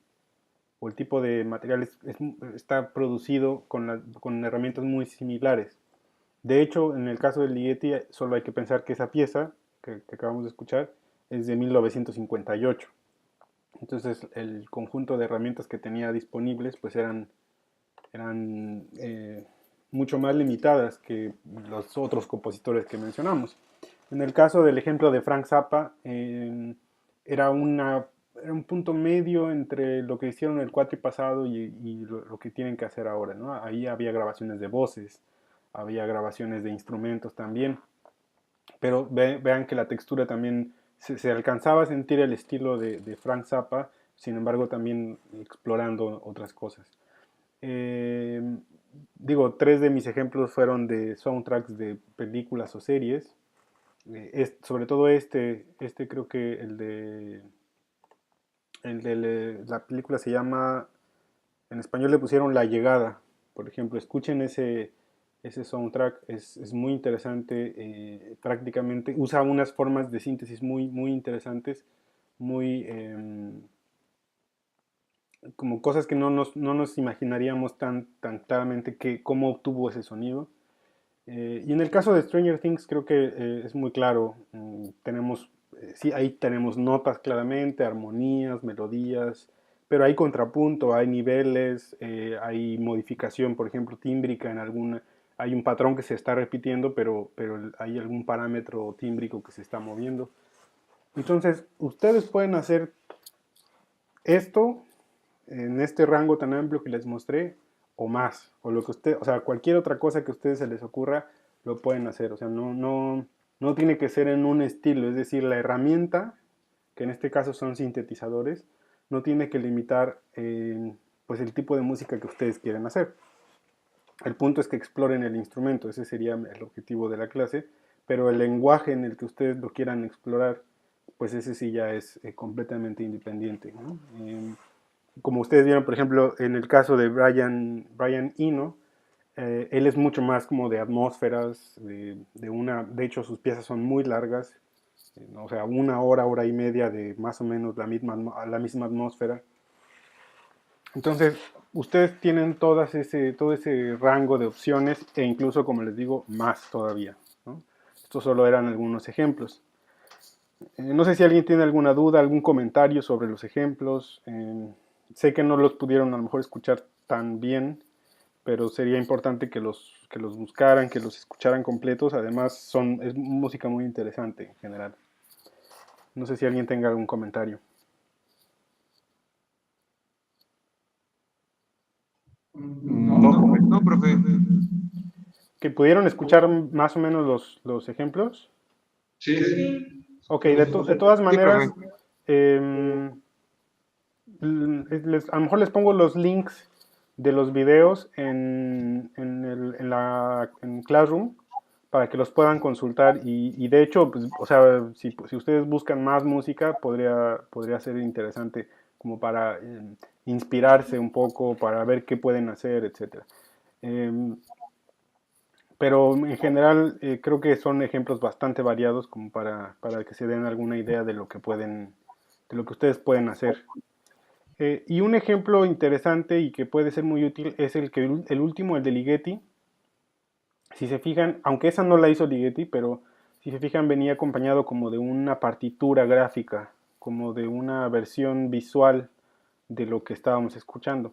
o el tipo de material está producido con herramientas muy similares. De hecho, en el caso del Ligeti, solo hay que pensar que esa pieza que acabamos de escuchar es de 1958. Entonces, el conjunto de herramientas que tenía disponibles pues eran mucho más limitadas que los otros compositores que mencionamos. En el caso del ejemplo de Frank Zappa, era un punto medio entre lo que hicieron el cuatri pasado y lo que tienen que hacer ahora, ¿no? Ahí había grabaciones de voces, había grabaciones de instrumentos también, pero vean que la textura también se alcanzaba a sentir el estilo de Frank Zappa, sin embargo también explorando otras cosas. Eh, Digo, tres de mis ejemplos fueron de soundtracks de películas o series. Sobre todo este creo que la película se llama, en español le pusieron La Llegada, por ejemplo, escuchen ese soundtrack, es muy interesante, prácticamente usa unas formas de síntesis muy interesantes, muy como cosas que no nos imaginaríamos tan claramente cómo obtuvo ese sonido. Y en el caso de Stranger Things creo que es muy claro. Tenemos, sí, ahí tenemos notas claramente, armonías, melodías, pero hay contrapunto, hay niveles, hay modificación, por ejemplo, tímbrica en alguna. Hay un patrón que se está repitiendo, pero hay algún parámetro tímbrico que se está moviendo. Entonces, ustedes pueden hacer esto en este rango tan amplio que les mostré, o más, o lo que usted, o sea, cualquier otra cosa que a ustedes se les ocurra, lo pueden hacer. O sea, no tiene que ser en un estilo, es decir, la herramienta, que en este caso son sintetizadores, no tiene que limitar pues el tipo de música que ustedes quieren hacer. El punto es que exploren el instrumento, ese sería el objetivo de la clase, pero el lenguaje en el que ustedes lo quieran explorar, pues ese sí ya es completamente independiente, ¿no? Como ustedes vieron, por ejemplo, en el caso de Brian Eno, él es mucho más como de atmósferas, de hecho sus piezas son muy largas, o sea, una hora y media de más o menos la misma atmósfera. Entonces, ustedes tienen todo ese rango de opciones e incluso, como les digo, más todavía, ¿no? Estos solo eran algunos ejemplos. No sé si alguien tiene alguna duda, algún comentario sobre los ejemplos. Sé que no los pudieron a lo mejor escuchar tan bien, pero sería importante que los buscaran, que los escucharan completos. Además, es música muy interesante en general. No sé si alguien tenga algún comentario. No, profe. ¿Que pudieron escuchar más o menos los ejemplos? Sí. Ok, de todas Sí, maneras, profe. a lo mejor les pongo los links de los videos en Classroom para que los puedan consultar y de hecho, pues, o sea, si ustedes buscan más música, podría ser interesante como para inspirarse un poco, para ver qué pueden hacer, etcétera. Pero en general creo que son ejemplos bastante variados como para que se den alguna idea de lo que de lo que ustedes pueden hacer. Y un ejemplo interesante y que puede ser muy útil es el último, el de Ligeti. Si se fijan, aunque esa no la hizo Ligeti, pero si se fijan venía acompañado como de una partitura gráfica, como de una versión visual de lo que estábamos escuchando.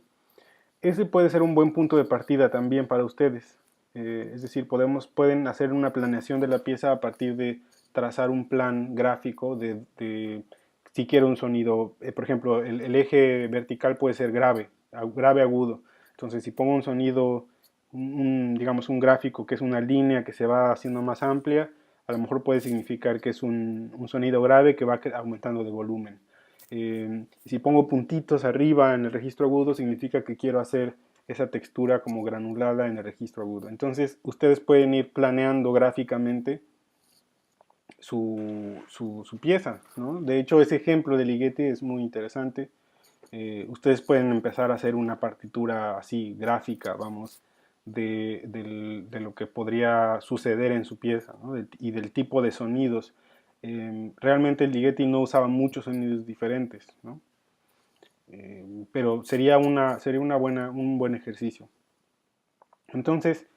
Ese puede ser un buen punto de partida también para ustedes. Es decir, pueden hacer una planeación de la pieza a partir de trazar un plan gráfico de si quiero un sonido, por ejemplo, el eje vertical puede ser grave agudo. Entonces, si pongo un sonido, digamos un gráfico que es una línea que se va haciendo más amplia, a lo mejor puede significar que es un sonido grave que va aumentando de volumen. Si pongo puntitos arriba en el registro agudo, significa que quiero hacer esa textura como granulada en el registro agudo. Entonces, ustedes pueden ir planeando gráficamente su pieza, ¿no? De hecho, ese ejemplo de Ligeti es muy interesante. Ustedes pueden empezar a hacer una partitura así, gráfica, vamos, de lo que podría suceder en su pieza, ¿no? Y del tipo de sonidos. Realmente Ligeti no usaba muchos sonidos diferentes, ¿no? Pero sería un buen ejercicio. Entonces,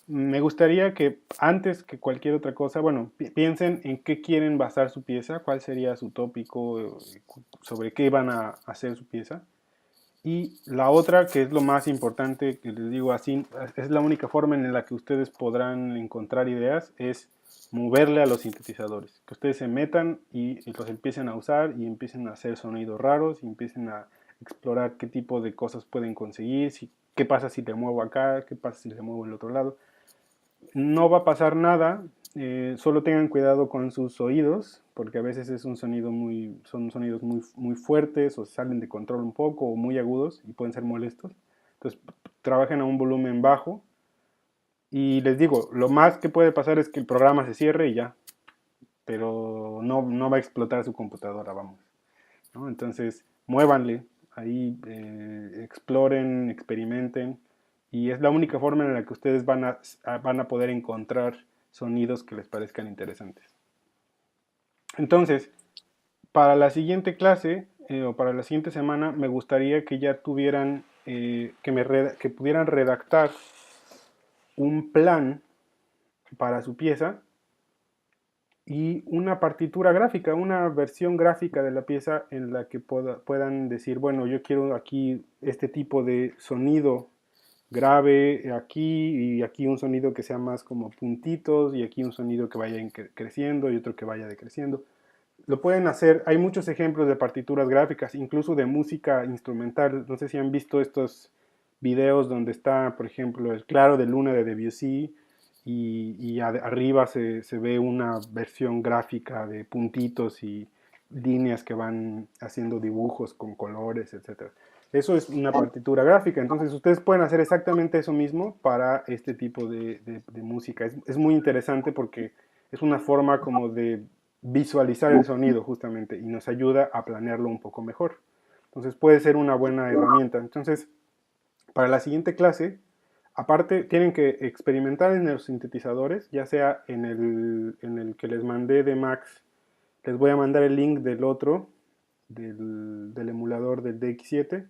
me gustaría que antes que cualquier otra cosa, bueno, piensen en qué quieren basar su pieza, cuál sería su tópico, sobre qué van a hacer su pieza. Y la otra, que es lo más importante, que les digo así, es la única forma en la que ustedes podrán encontrar ideas, es moverle a los sintetizadores. Que ustedes se metan y los empiecen a usar y empiecen a hacer sonidos raros y empiecen a explorar qué tipo de cosas pueden conseguir, qué pasa si le muevo acá, qué pasa si le muevo el otro lado. No va a pasar nada, solo tengan cuidado con sus oídos, porque a veces es un sonido son sonidos muy fuertes o salen de control un poco o muy agudos y pueden ser molestos. Entonces trabajen a un volumen bajo y les digo, lo más que puede pasar es que el programa se cierre y ya, pero no va a explotar su computadora, vamos, ¿no? Entonces muévanle, ahí exploren, experimenten y es la única forma en la que ustedes van a poder encontrar sonidos que les parezcan interesantes. Entonces, para la siguiente clase o para la siguiente semana me gustaría que ya tuvieran, que pudieran redactar un plan para su pieza y una partitura gráfica, una versión gráfica de la pieza en la que puedan decir, bueno, yo quiero aquí este tipo de sonido grave aquí y aquí un sonido que sea más como puntitos y aquí un sonido que vaya creciendo y otro que vaya decreciendo. Lo pueden hacer, hay muchos ejemplos de partituras gráficas, incluso de música instrumental. No sé si han visto estos videos donde está, por ejemplo, el Claro de Luna de Debussy y arriba se ve una versión gráfica de puntitos y líneas que van haciendo dibujos con colores, etc. Eso es una partitura gráfica, entonces ustedes pueden hacer exactamente eso mismo para este tipo de música. Es muy interesante porque es una forma como de visualizar el sonido justamente y nos ayuda a planearlo un poco mejor. Entonces puede ser una buena herramienta. Entonces, para la siguiente clase, aparte tienen que experimentar en los sintetizadores, ya sea en el que les mandé de Max, les voy a mandar el link del otro, del emulador del DX7,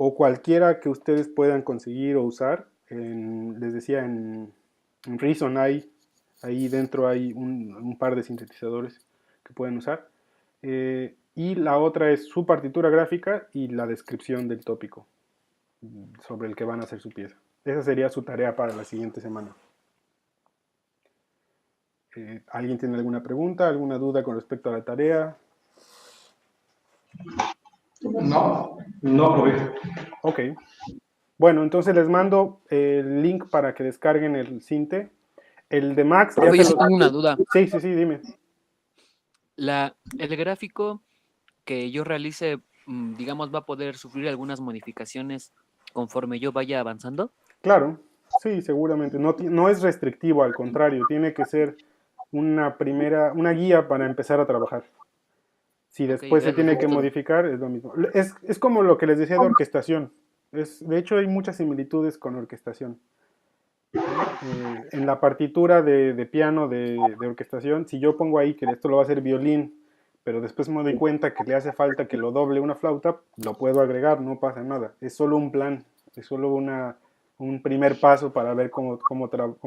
o cualquiera que ustedes puedan conseguir o usar. Les decía, en Reason ahí dentro hay un par de sintetizadores que pueden usar. Y la otra es su partitura gráfica y la descripción del tópico sobre el que van a hacer su pieza. Esa sería su tarea para la siguiente semana. ¿Alguien tiene alguna pregunta, alguna duda con respecto a la tarea? No, profe. Ok. Bueno, entonces les mando el link para que descarguen el Sinte. El de Max ya Profe, se yo sí lo... tengo una duda. Sí, dime. El gráfico que yo realice, digamos, va a poder sufrir algunas modificaciones conforme yo vaya avanzando. Claro, sí, seguramente. No es restrictivo, al contrario, tiene que ser una guía para empezar a trabajar. Si Ok, después se tiene gracias, que es todo. modificar, es lo mismo. Es como lo que les decía de orquestación. De hecho, hay muchas similitudes con orquestación. En la partitura de piano de orquestación, si yo pongo ahí que esto lo va a hacer violín, pero después me doy cuenta que le hace falta que lo doble una flauta, lo puedo agregar, no pasa nada. Es solo un plan, es solo un primer paso para ver cómo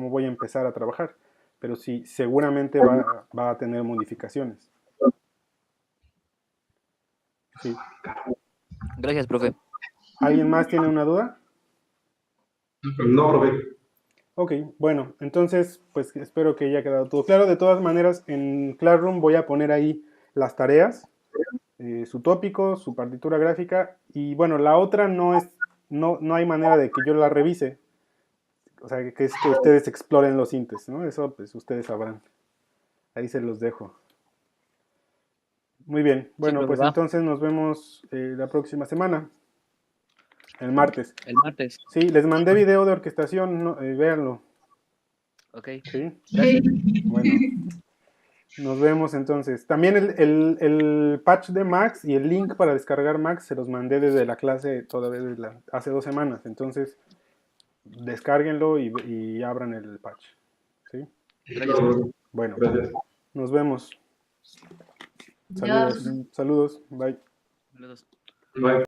voy a empezar a trabajar. Pero sí, seguramente va a tener modificaciones. Sí. Gracias, profe. ¿Alguien más tiene una duda? No, profe. Ok, bueno, entonces pues espero que haya quedado todo claro. De todas maneras, en Classroom voy a poner ahí las tareas, su tópico, su partitura gráfica y bueno, la otra no hay manera de que yo la revise. O sea, que es que ustedes exploren los sintes, ¿no? Eso pues ustedes sabrán. Ahí se los dejo. Muy bien, Sí, bueno, profe, pues va. entonces nos vemos la próxima semana, el martes. El martes. Sí, les mandé video de orquestación, no, véanlo. Ok. ¿Sí? Gracias. Bueno, nos vemos entonces. También el patch de Max y el link para descargar Max se los mandé desde la clase todavía hace 2 semanas. Entonces, descárguenlo y abran el patch. ¿Sí? Gracias, profe. Bueno, Gracias. nos vemos. Saludos. Saludos. Bye. Saludos. Bye.